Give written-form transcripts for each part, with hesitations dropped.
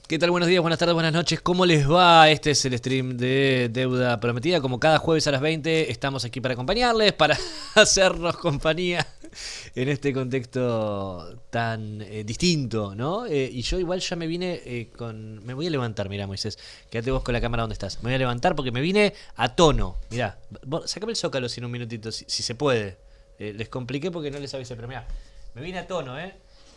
¿Qué tal? Buenos días, buenas tardes, buenas noches. ¿Cómo les va? Este es el stream de Deuda Prometida. Como cada jueves a las 20 estamos aquí para acompañarles, para hacernos compañía en este contexto tan distinto, ¿no? Y yo igual ya me vine Me voy a levantar, mirá, Moisés. Quédate vos con la cámara donde estás. Me voy a levantar porque me vine a tono. Mirá, sacame el zócalo sin un minutito, si se puede. Les compliqué porque no les avisé, pero mirá, me vine a tono,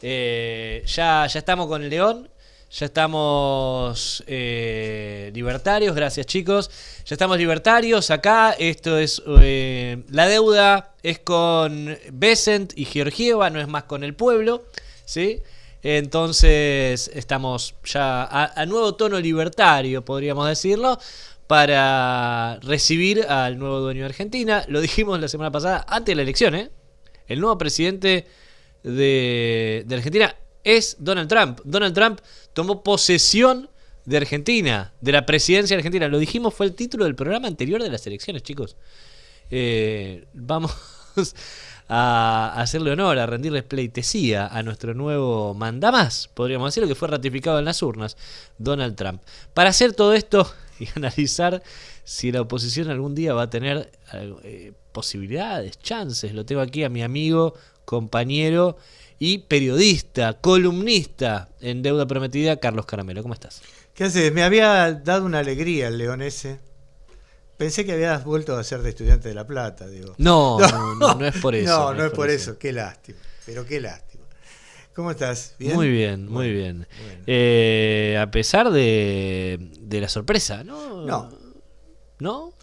ya estamos con el León. Ya estamos libertarios, gracias chicos. Ya estamos libertarios acá. Esto es la deuda es con Besant y Georgieva, no es más con el pueblo, ¿sí? Entonces estamos ya a nuevo tono libertario, podríamos decirlo, para recibir al nuevo dueño de Argentina. Lo dijimos la semana pasada, antes de la elección, el nuevo presidente de Argentina es Donald Trump. Donald Trump tomó posesión de Argentina, de la presidencia de Argentina. Lo dijimos, fue el título del programa anterior de las elecciones, chicos. Vamos a hacerle honor, a rendirles pleitesía a nuestro nuevo mandamás, podríamos decirlo, que fue ratificado en las urnas, Donald Trump. Para hacer todo esto y analizar si la oposición algún día va a tener posibilidades, chances, lo tengo aquí a mi amigo, compañero y periodista, columnista en Deuda Prometida, Carlos Caramelo. ¿Cómo estás? ¿Qué haces? Me había dado una alegría el León ese. Pensé que habías vuelto a ser de Estudiante de La Plata, digo. No es por eso. No es por eso. Qué lástima. Pero qué lástima. ¿Cómo estás? ¿Bien? Muy bien, muy bien. Bueno. A pesar de la sorpresa, ¿no? No,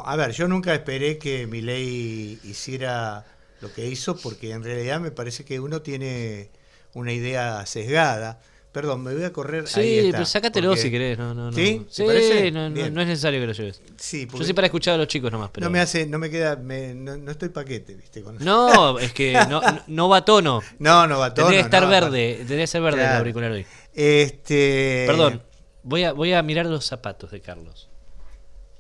a ver, yo nunca esperé que Milei hiciera lo que hizo, porque en realidad me parece que uno tiene una idea sesgada. Perdón, me voy a correr. Sí, ahí está, pero sácatelo si querés. No. ¿Sí? Sí, parece? No es necesario que lo lleves. Sí, yo sí para escuchar a los chicos nomás. Pero... No me queda, no estoy paquete, ¿viste? No, es que no va a tono. No va a tono. Tendría que estar verde, tendría que ser verde claro. El auricular hoy. Perdón, voy a mirar los zapatos de Carlos.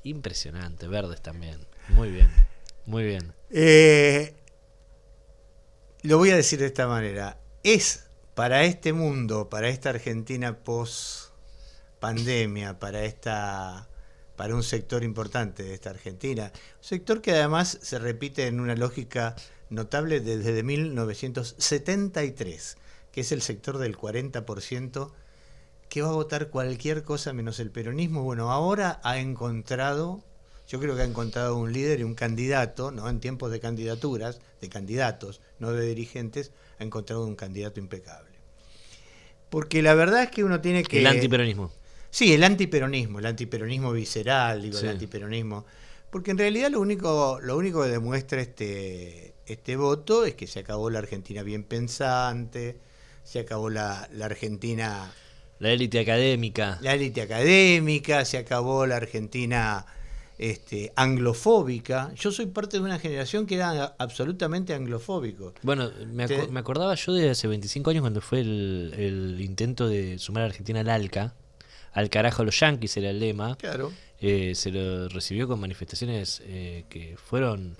Impresionante, verdes también. Muy bien, muy bien. Lo voy a decir de esta manera. Es para este mundo, para esta Argentina post pandemia, para un sector importante de esta Argentina, un sector que además se repite en una lógica notable desde 1973, que es el sector del 40% que va a votar cualquier cosa menos el peronismo. Bueno, ahora yo creo que ha encontrado un líder y un candidato, no en tiempos de candidaturas, de candidatos, no de dirigentes, ha encontrado un candidato impecable. Porque la verdad es que uno tiene que... El antiperonismo. Sí, el antiperonismo visceral, digo, sí. El antiperonismo. Porque en realidad lo único que demuestra este voto es que se acabó la Argentina bien pensante, se acabó la Argentina... La élite académica. Se acabó la Argentina anglofóbica. Yo soy parte de una generación que era absolutamente anglofóbico. Bueno, me acordaba yo de hace 25 años cuando fue el intento de sumar a Argentina al ALCA. Al carajo a los yanquis era el lema. Claro. Se lo recibió con manifestaciones que fueron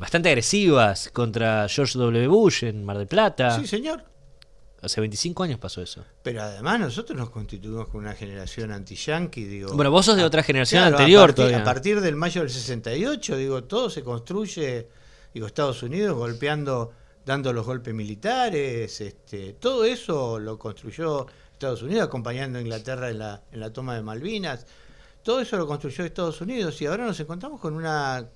bastante agresivas contra George W. Bush en Mar del Plata. Sí, señor. Hace 25 años pasó eso. Pero además nosotros nos constituimos con una generación anti-yanqui, digo. Bueno, vos sos de otra generación anterior todavía. A partir del mayo del 68, digo, todo se construye, digo, Estados Unidos dando los golpes militares, todo eso lo construyó Estados Unidos, acompañando a Inglaterra en la toma de Malvinas. Todo eso lo construyó Estados Unidos y ahora nos encontramos con una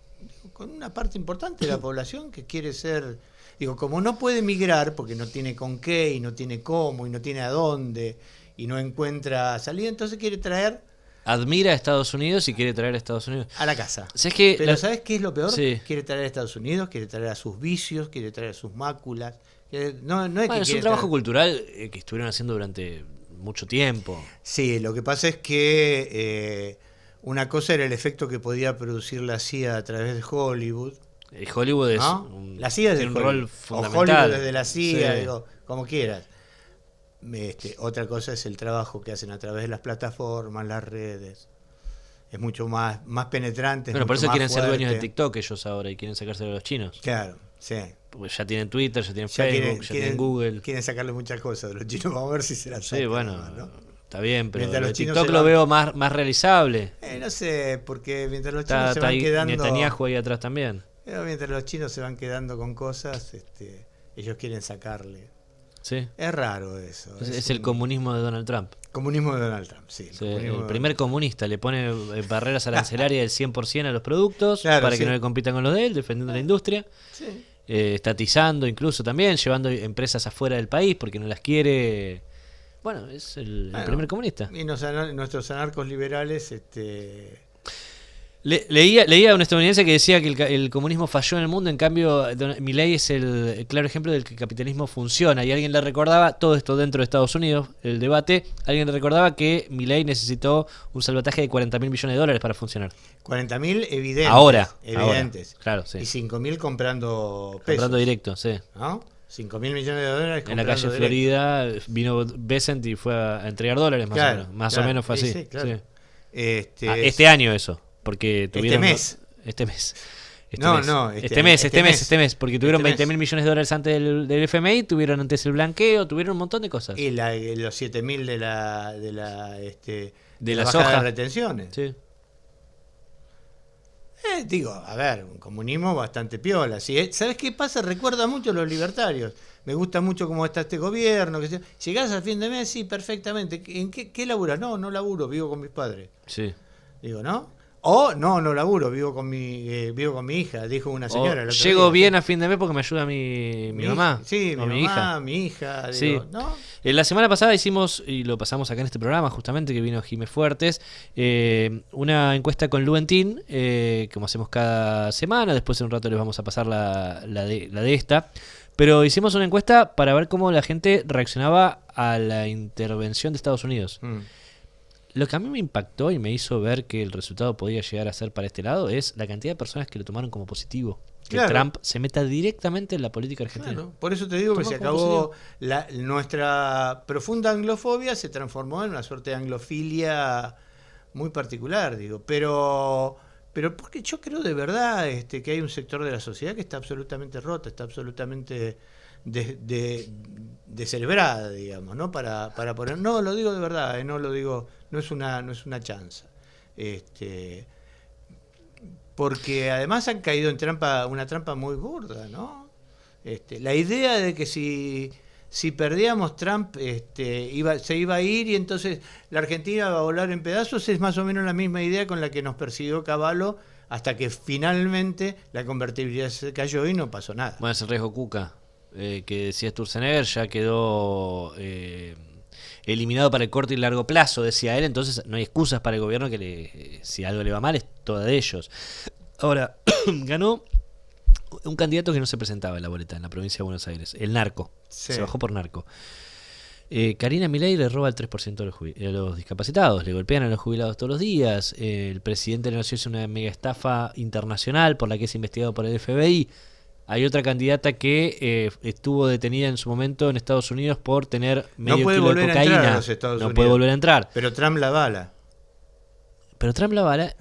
parte importante de la población que quiere ser... Digo, como no puede migrar porque no tiene con qué y no tiene cómo y no tiene a dónde y no encuentra salida, entonces quiere traer... Admira a Estados Unidos y quiere traer a Estados Unidos a la casa. Pero ¿sabes qué es lo peor? Sí. Quiere traer a Estados Unidos, quiere traer a sus vicios, quiere traer a sus máculas. Es un trabajo cultural que estuvieron haciendo durante mucho tiempo. Sí, lo que pasa es que una cosa era el efecto que podía producir la CIA a través de Hollywood. Y Hollywood es la CIA es tiene un rol fundamental. O Hollywood desde la CIA, sí. Digo, como quieras. Otra cosa es el trabajo que hacen a través de las plataformas, las redes. Es mucho más penetrante. Bueno, por eso más quieren fuerte. ser dueños de TikTok ellos ahora y quieren sacárselo a los chinos. Claro. Sí. Porque ya tienen Twitter, ya tienen Ya Facebook, ya tienen Google. Quieren sacarle muchas cosas de los chinos. Vamos a ver si se las Sí, sacan, bueno, ¿no? está bien, pero Mientras lo de los chinos TikTok se lo van- veo más realizable. No sé, porque mientras los chinos Está se van ahí quedando... Netanyahu ahí atrás también. Pero mientras los chinos se van quedando con cosas, ellos quieren sacarle. Sí. Es raro eso. Es el comunismo de Donald Trump. Comunismo de Donald Trump, sí. Sí, el primer comunista le pone barreras arancelarias del 100% a los productos Claro, para sí. que no le compitan con los de él, defendiendo la industria. Sí. Estatizando incluso también, llevando empresas afuera del país porque no las quiere. Bueno, es el primer comunista. Y nuestros anarcos liberales, Leía a un estadounidense que decía que el comunismo falló en el mundo, en cambio Milei es el claro ejemplo del que el capitalismo funciona, y alguien le recordaba, todo esto dentro de Estados Unidos, el debate, alguien le recordaba que Milei necesitó un salvataje de $40.000 millones para funcionar. 40.000 evidentes. Ahora. Claro, sí. Y 5.000 comprando pesos. Comprando directo, sí. ¿No? 5.000 millones de dólares En la calle directo. Florida vino Besant y fue a entregar dólares más Claro, o menos. Más claro, o menos fue sí, así. sí, claro. Sí. Es- Este año eso, porque tuvieron... Este mes. Este mes, porque tuvieron Este mes. $20.000 millones de dólares antes del FMI, tuvieron antes el blanqueo, tuvieron un montón de cosas. Y los 7.000 de la bajada soja. de retenciones. Sí. Digo, a ver, un comunismo bastante piola. ¿Sí? ¿Sabes qué pasa? Recuerda mucho a los libertarios. Me gusta mucho cómo está este gobierno. Llegás al fin de mes, sí, perfectamente. ¿En qué laburas? No laburo, vivo con mis padres. Sí. Digo, ¿no? O no laburo, vivo con mi hija, dijo una señora. el otro Llego día. bien a fin de mes porque me ayuda mi mamá. Sí, o mi mi mamá, hija. mi hija. Sí. Digo, ¿no? La semana pasada hicimos, y lo pasamos acá en este programa justamente, que vino Jimé Fuertes, una encuesta con Luentín, como hacemos cada semana. Después en un rato les vamos a pasar la de esta. Pero hicimos una encuesta para ver cómo la gente reaccionaba a la intervención de Estados Unidos. Lo que a mí me impactó y me hizo ver que el resultado podía llegar a ser para este lado es la cantidad de personas que lo tomaron como positivo. Que Claro. Trump se meta directamente en la política argentina. Claro, por eso te digo que Tomó se como acabó nuestra profunda anglofobia, se transformó en una suerte de anglofilia muy particular, digo. Pero porque yo creo de verdad que hay un sector de la sociedad que está absolutamente rota, está absolutamente descerebrada, digamos, ¿no? Para poner, no lo digo de verdad, no lo digo, no es una chanza. Porque además han caído en una trampa muy burda, ¿no? La idea de que si perdíamos Trump se iba a ir y entonces la Argentina va a volar en pedazos es más o menos la misma idea con la que nos persiguió Cavallo hasta que finalmente la convertibilidad se cayó y no pasó nada. Bueno, es el riesgo Cuca, que decía Sturzenegger, ya quedó eliminado para el corto y largo plazo, decía él. Entonces no hay excusas para el gobierno que si algo le va mal es toda de ellos. Ahora, ganó un candidato que no se presentaba en la boleta en la provincia de Buenos Aires, el narco. Sí. Se bajó por narco. Karina Milei le roba el 3% a los discapacitados, le golpean a los jubilados todos los días. El presidente de la Nación hizo una mega estafa internacional por la que es investigado por el FBI. Hay otra candidata que estuvo detenida en su momento en Estados Unidos por tener medio No puede kilo de volver a cocaína. entrar a los Estados no Unidos. puede volver a entrar. Pero Trump la bala. Pero Trump la bala.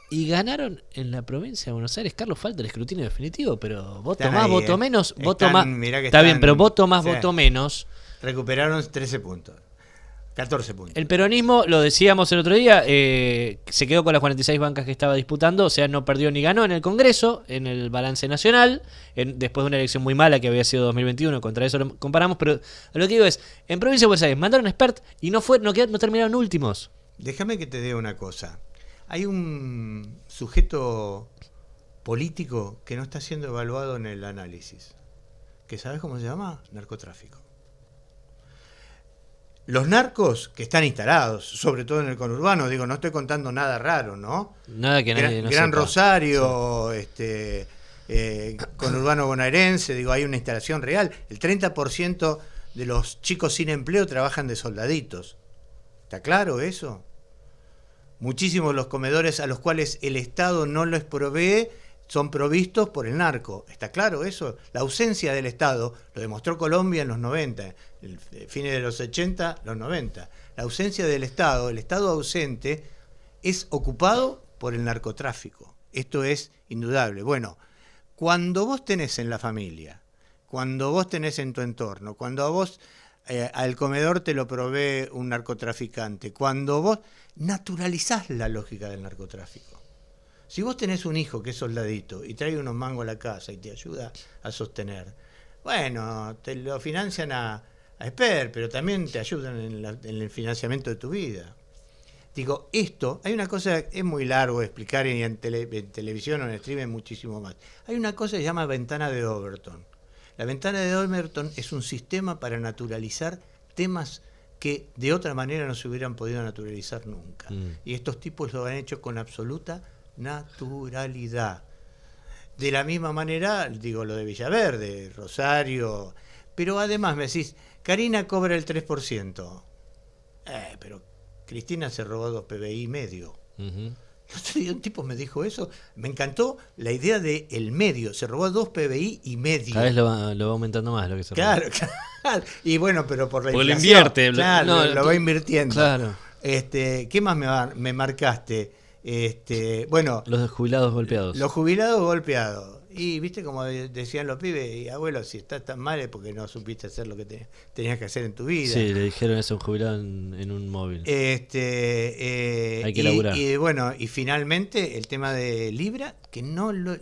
Y ganaron en la provincia de Buenos Aires. Carlos, falta el escrutinio definitivo, pero voto Están más, ahí, voto menos, voto Están, más. mirá que Está bien, están- pero voto más, sí. voto menos. Recuperaron 13 puntos. 14 puntos. El peronismo, lo decíamos el otro día, se quedó con las 46 bancas que estaba disputando, o sea, no perdió ni ganó en el Congreso, en el balance nacional, después de una elección muy mala que había sido 2021, contra eso lo comparamos, pero lo que digo es, en provincia de Buenos Aires mandaron a expert y no terminaron últimos. Déjame que te diga una cosa. Hay un sujeto político que no está siendo evaluado en el análisis. ¿Que sabes cómo se llama? Narcotráfico. Los narcos que están instalados, sobre todo en el conurbano, digo, no estoy contando nada raro, ¿no? Nada que nadie no Gran sepa. Rosario, conurbano bonaerense, digo, hay una instalación real. El 30% de los chicos sin empleo trabajan de soldaditos. ¿Está claro eso? Muchísimos los comedores a los cuales el Estado no les provee son provistos por el narco. ¿Está claro eso? La ausencia del Estado, lo demostró Colombia en los 90, fines de los 80, los 90. La ausencia del Estado, el Estado ausente, es ocupado por el narcotráfico. Esto es indudable. Bueno, cuando vos tenés en la familia, cuando vos tenés en tu entorno, cuando a vos al comedor te lo provee un narcotraficante, cuando vos naturalizás la lógica del narcotráfico. Si vos tenés un hijo que es soldadito y trae unos mangos a la casa y te ayuda a sostener, bueno, te lo financian a Esper, pero también te ayudan en el financiamiento de tu vida. Digo, esto, hay una cosa, es muy largo de explicar y en televisión o en streaming muchísimo más. Hay una cosa que se llama ventana de Overton. La ventana de Overton es un sistema para naturalizar temas que de otra manera no se hubieran podido naturalizar nunca. Y estos tipos lo han hecho con absoluta naturalidad. De la misma manera, digo lo de Villaverde, Rosario, pero además me decís, Karina cobra el 3%. Pero Cristina se robó 2 PBI y medio. El otro día un tipo me dijo eso, me encantó la idea de el medio, se robó 2 PBI y medio. Cada vez lo va aumentando más lo que se roba. Claro. Y bueno, pero por la porque inflación. lo invierte. Claro, No, lo va invirtiendo. Claro. ¿Qué más me marcaste? Bueno, Los jubilados golpeados. Los jubilados golpeados. Y viste como decían los pibes, y abuelo, si estás tan mal es porque no supiste hacer lo que tenías que hacer en tu vida. Sí, le dijeron eso a un jubilado en un móvil. Hay que laburar. Y bueno, y finalmente el tema de Libra, que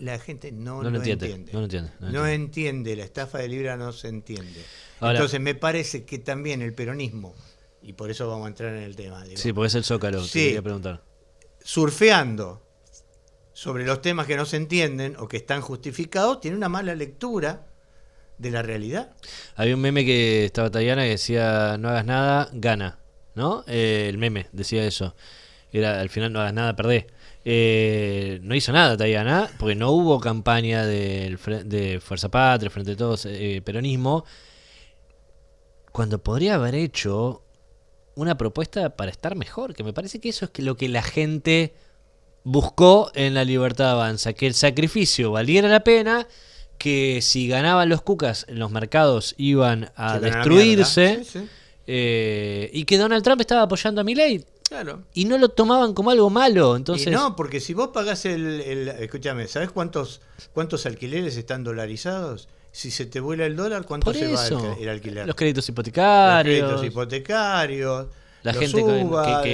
la gente no lo entiende. No entiende, la estafa de Libra no se entiende. Ahora, entonces me parece que también el peronismo, y por eso vamos a entrar en el tema. Digo, sí, porque es el Zócalo, te quería preguntar. Surfeando sobre los temas que no se entienden o que están justificados, tiene una mala lectura de la realidad. Había un meme que estaba Tayana que decía, no hagas nada, gana, ¿no? El meme decía eso. Era, al final no hagas nada, perdés. No hizo nada Tayana, porque no hubo campaña de Fuerza Patria, Frente de Todos, peronismo, cuando podría haber hecho una propuesta para estar mejor, que me parece que eso es lo que la gente buscó en La Libertad Avanza, que el sacrificio valiera la pena, que si ganaban los cucas los mercados iban a destruirse, sí. Y que Donald Trump estaba apoyando a Milei. Claro. Y no lo tomaban como algo malo. Entonces, y no, porque si vos pagás escúchame, ¿sabés cuántos alquileres están dolarizados? Si se te vuela el dólar, ¿cuánto se va el alquiler? Los créditos hipotecarios. La gente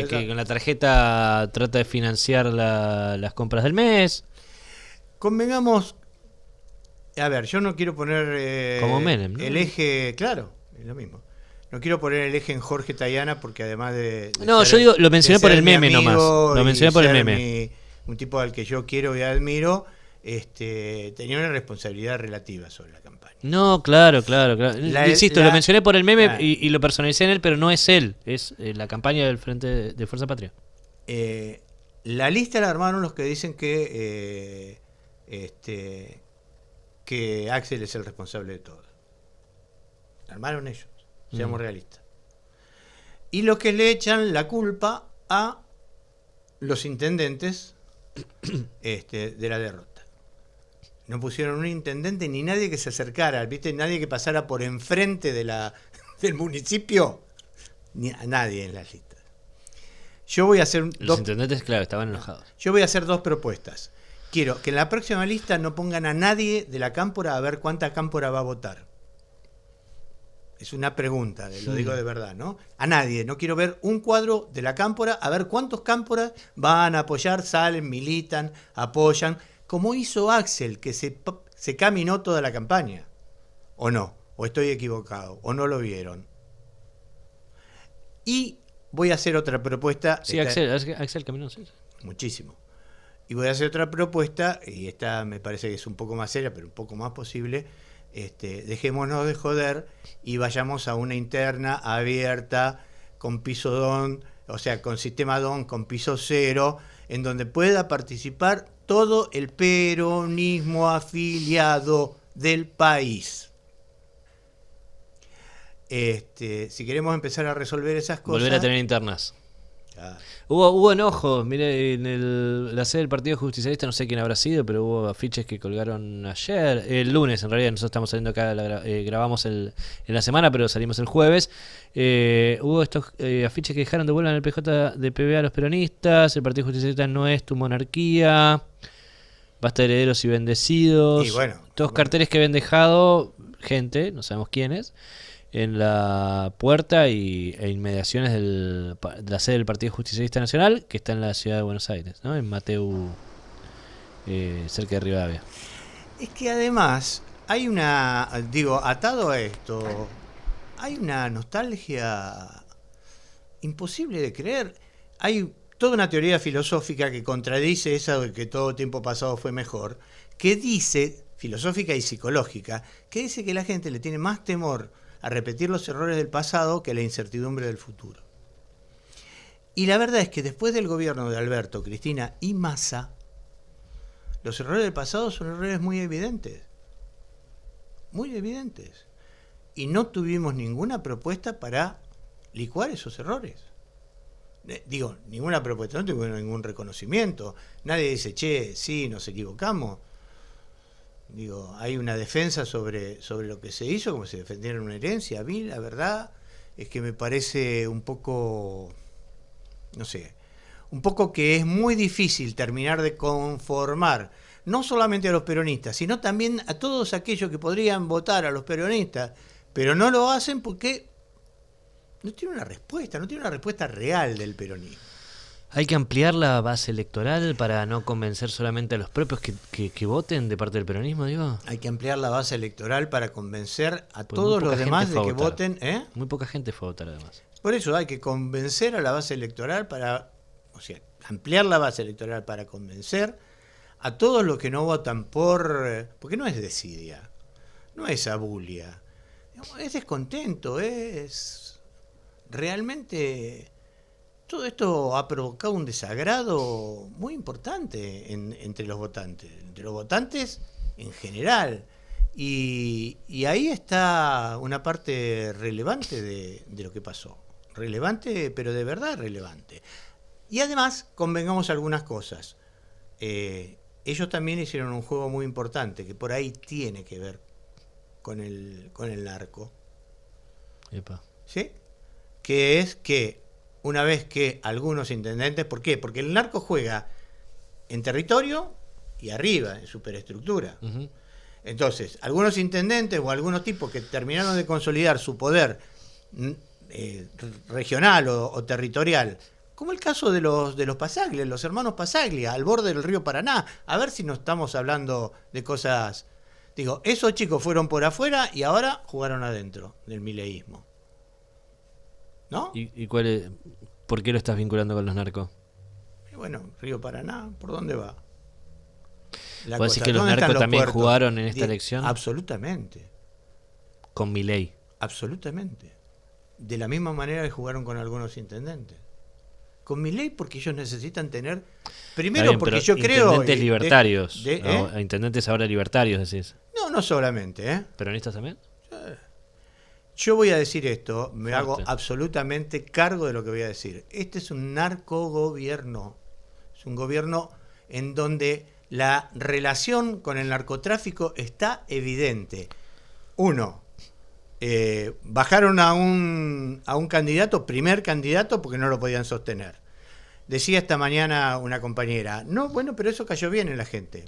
que con la tarjeta trata de financiar las compras del mes. Convengamos, a ver, yo no quiero poner como Menem, ¿no? El eje, claro, es lo mismo. No quiero poner el eje en Jorge Tayana porque además de no, yo digo, lo mencioné por el meme nomás. Lo mencioné por el meme. Un tipo al que yo quiero y admiro, tenía una responsabilidad relativa sobre la campaña. No, claro. Insisto, lo mencioné por el meme y lo personalicé en él, pero no es él, es la campaña del Frente de Fuerza Patria. La lista la armaron los que dicen que Axel es el responsable de todo. La armaron ellos, seamos realistas. Y los que le echan la culpa a los intendentes de la derrota. No pusieron un intendente ni nadie que se acercara, ¿viste? Nadie que pasara por enfrente del municipio, ni a nadie en las listas. Yo voy a hacer los intendentes, claro, estaban enojados. Yo voy a hacer 2 propuestas. Quiero que en la próxima lista no pongan a nadie de la cámpora a ver cuánta cámpora va a votar. Es una pregunta, lo digo de verdad, ¿no? A nadie, no quiero ver un cuadro de la cámpora a ver cuántos cámporas van a apoyar, salen, militan, apoyan, como hizo Axel, que se caminó toda la campaña. ¿O no? ¿O estoy equivocado? ¿O no lo vieron? Y voy a hacer otra propuesta. Sí, Axel caminó, sí. Muchísimo. Y voy a hacer otra propuesta, y esta me parece que es un poco más seria, pero un poco más posible. Dejémonos de joder y vayamos a una interna abierta, con piso DON, o sea, con sistema DON, con piso cero, en donde pueda participar todo el peronismo afiliado del país. Si queremos empezar a resolver esas cosas... Volver a tener internas. Claro. Hubo enojos, mire, en la sede del Partido Justicialista, no sé quién habrá sido, pero hubo afiches que colgaron ayer, el lunes en realidad, nosotros estamos saliendo acá, grabamos en la semana, pero salimos el jueves. Hubo estos afiches que dejaron de vuelta en el PJ de PBA a los peronistas, el Partido Justicialista no es tu monarquía. Basta de herederos y bendecidos. Y bueno, todos carteles que habían dejado gente, no sabemos quiénes, en la puerta e inmediaciones de la sede del Partido Justicialista Nacional, que está en la ciudad de Buenos Aires, ¿no? En Mateu, cerca de Rivadavia. es que además hay atado a esto, hay una nostalgia imposible de creer. Hay toda una teoría filosófica que contradice esa de que todo tiempo pasado fue mejor, que dice, filosófica y psicológica, que dice que la gente le tiene más temor a repetir los errores del pasado que a la incertidumbre del futuro. Y la verdad es que después del gobierno de Alberto, Cristina y Massa, los errores del pasado son errores muy evidentes. Muy evidentes. Y no tuvimos ninguna propuesta para licuar esos errores. Digo, ninguna propuesta, no tuvimos ningún reconocimiento. Nadie dice, che, sí, nos equivocamos. Digo, hay una defensa sobre lo que se hizo, como si defendiera una herencia. A mí, la verdad, es que me parece un poco, no sé, un poco que es muy difícil terminar de conformar, no solamente a los peronistas, sino también a todos aquellos que podrían votar a los peronistas, pero no lo hacen porque no tiene una respuesta real del peronismo. ¿Hay que ampliar la base electoral para no convencer solamente a los propios que voten de parte del peronismo, digo? Hay que ampliar la base electoral para convencer a Pues todos los demás de que voten. Muy poca gente fue a votar, además. Por eso hay que convencer a la base electoral ampliar la base electoral para convencer a todos los que no votan porque no es desidia, no es abulia, es descontento, es realmente... Todo esto ha provocado un desagrado muy importante entre los votantes en general. Y ahí está una parte relevante de lo que pasó. Relevante, pero de verdad relevante. Y además, convengamos algunas cosas. Ellos también hicieron un juego muy importante, que por ahí tiene que ver con el narco. Epa. ¿Sí? Que es que una vez que algunos intendentes, ¿por qué? Porque el narco juega en territorio y arriba, en superestructura. Uh-huh. Entonces, algunos intendentes o algunos tipos que terminaron de consolidar su poder regional o territorial, como el caso de los Pasaglia, los hermanos Pasaglia, al borde del río Paraná, a ver si no estamos hablando de cosas... Digo, esos chicos fueron por afuera y ahora jugaron adentro del mileísmo. ¿No? ¿Y por qué lo estás vinculando con los narcos? Y bueno, Río Paraná, ¿por dónde va? ¿Puedes decir que los narcos también jugaron en esta elección? Absolutamente. Con Milei. Absolutamente. De la misma manera que jugaron con algunos intendentes. Con Milei porque ellos necesitan tener... Primero bien, porque yo creo... Intendentes libertarios. Intendentes ahora libertarios, decís. No solamente. ¿Peronistas también? Yo voy a decir esto, me hago absolutamente cargo de lo que voy a decir. Este es un narcogobierno. Es un gobierno en donde la relación con el narcotráfico está evidente. Uno, bajaron a un candidato, primer candidato, porque no lo podían sostener. Decía esta mañana una compañera, no, bueno, pero eso cayó bien en la gente.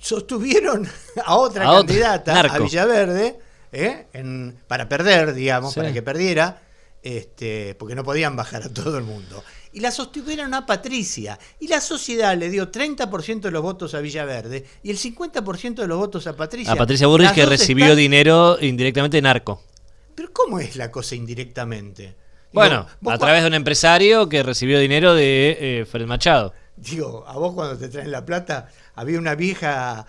Sostuvieron a otra candidata, a Villaverde, para perder, digamos, para que perdiera, porque no podían bajar a todo el mundo. Y la sostuvieron a Patricia. Y la sociedad le dio 30% de los votos a Villaverde y el 50% de los votos a Patricia. A Patricia Bullrich, que recibió dinero indirectamente de narco. ¿Pero cómo es la cosa indirectamente? Bueno, a través de un empresario que recibió dinero de Fred Machado. Digo, a vos cuando te traen la plata, había una vieja,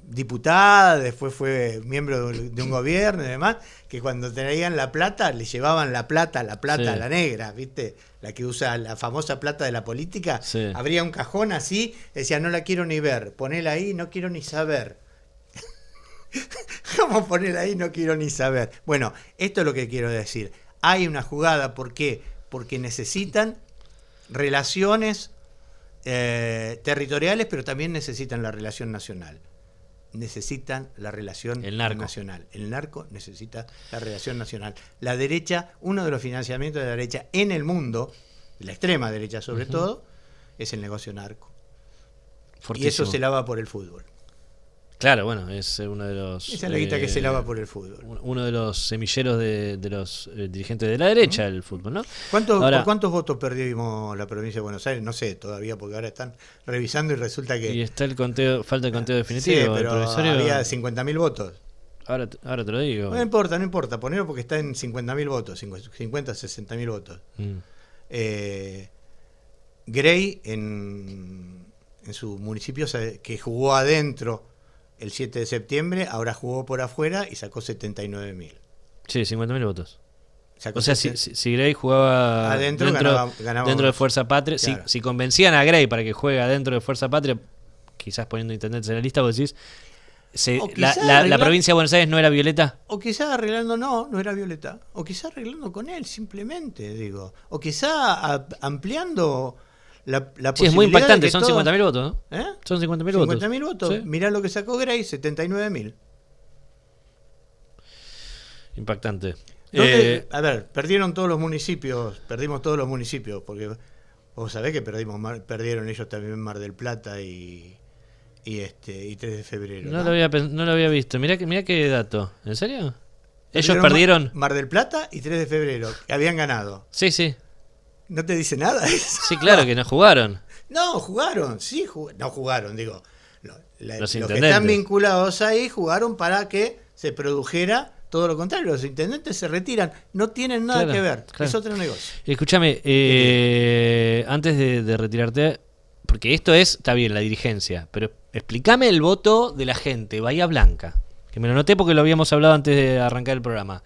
diputada, después fue miembro de un gobierno y demás, que cuando traían la plata, le llevaban la plata, sí, la negra, ¿viste? La que usa la famosa plata de la política, sí. Abría un cajón así, decía, no la quiero ni ver, ponela ahí, no quiero ni saber. ¿Cómo ponerla ahí? No quiero ni saber. Bueno, esto es lo que quiero decir. Hay una jugada, ¿por qué? Porque necesitan relaciones territoriales, pero también necesitan la relación nacional. necesitan la relación El narco. nacional. El narco necesita la relación nacional. La derecha, uno de los financiamientos de la derecha en el mundo, de la extrema derecha sobre todo, es el negocio narco. Fortísimo. Y eso se lava por el fútbol. Claro, bueno, es uno de los... Esa es la guita que se lava por el fútbol. Uno de los semilleros de los dirigentes de la derecha del fútbol, ¿no? ¿Por cuántos votos perdimos la provincia de Buenos Aires? No sé todavía, porque ahora están revisando y resulta que... Y está el conteo, falta el conteo definitivo. Sí, pero provisorio. había 50.000 votos. Ahora te lo digo. No importa, ponelo porque está en 50.000 votos, 50, 60.000 votos. Grey en su municipio, que jugó adentro el 7 de septiembre, ahora jugó por afuera y sacó 79.000. Sí, 50.000 votos. Sacó O sea, si Grey jugaba adentro, ganaba dentro de Fuerza Patria, claro. si convencían a Grey para que juegue adentro de Fuerza Patria, quizás poniendo intendentes en la lista, vos decís, la provincia de Buenos Aires no era violeta. O quizás arreglando, no era violeta. O quizás arreglando con él, simplemente, digo. O quizás ampliando la posibilidad. Sí, es muy impactante, son 50.000 votos, ¿no? Son 50.000 votos. 50.000 votos. ¿Sí? Mirá lo que sacó Grey, 79.000. Impactante. A ver, perdimos todos los municipios, porque vos sabés que perdieron ellos también Mar del Plata y 3 de febrero. No lo había visto. Mirá qué dato. ¿En serio? Ellos perdieron Mar del Plata y 3 de febrero, que habían ganado. Sí. ¿No te dice nada eso? Sí, claro, que no jugaron. No, jugaron, no jugaron, digo. Los que intendentes están vinculados ahí jugaron para que se produjera todo lo contrario. Los intendentes se retiran, no tienen nada que ver, es otro negocio. Escúchame, antes de retirarte, porque esto está bien, la dirigencia, pero explícame el voto de la gente, Bahía Blanca, que me lo noté porque lo habíamos hablado antes de arrancar el programa.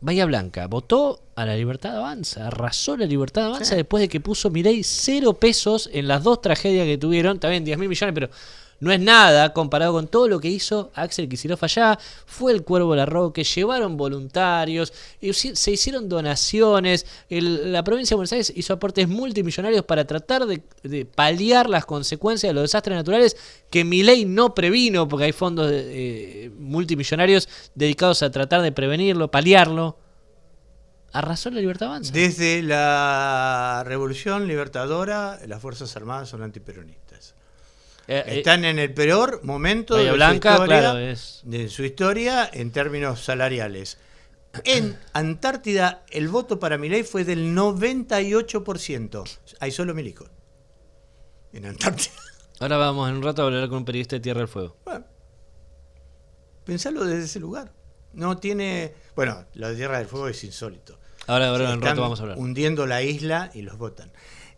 Bahía Blanca votó a la Libertad Avanza, arrasó la Libertad Avanza después de que puso Milei 0 pesos en las dos tragedias que tuvieron. También 10.000 millones, pero no es nada comparado con todo lo que hizo Axel Kicillof allá. Fue el Cuervo Larroque, llevaron voluntarios, se hicieron donaciones. La provincia de Buenos Aires hizo aportes multimillonarios para tratar de paliar las consecuencias de los desastres naturales que Milei no previno, porque hay fondos multimillonarios dedicados a tratar de prevenirlo, paliarlo. Arrasó la Libertad Avanza. Desde la Revolución Libertadora, las Fuerzas Armadas son antiperonistas. Están en el peor momento de su historia en términos salariales. En Antártida el voto para Milei fue del 98%. Hay solo milicos en Antártida. Ahora vamos en un rato a hablar con un periodista de Tierra del Fuego. Bueno, pensalo desde ese lugar. No tiene... Bueno, lo de Tierra del Fuego es insólito. Ahora en un rato vamos a hablar. Hundiendo la isla y los votan.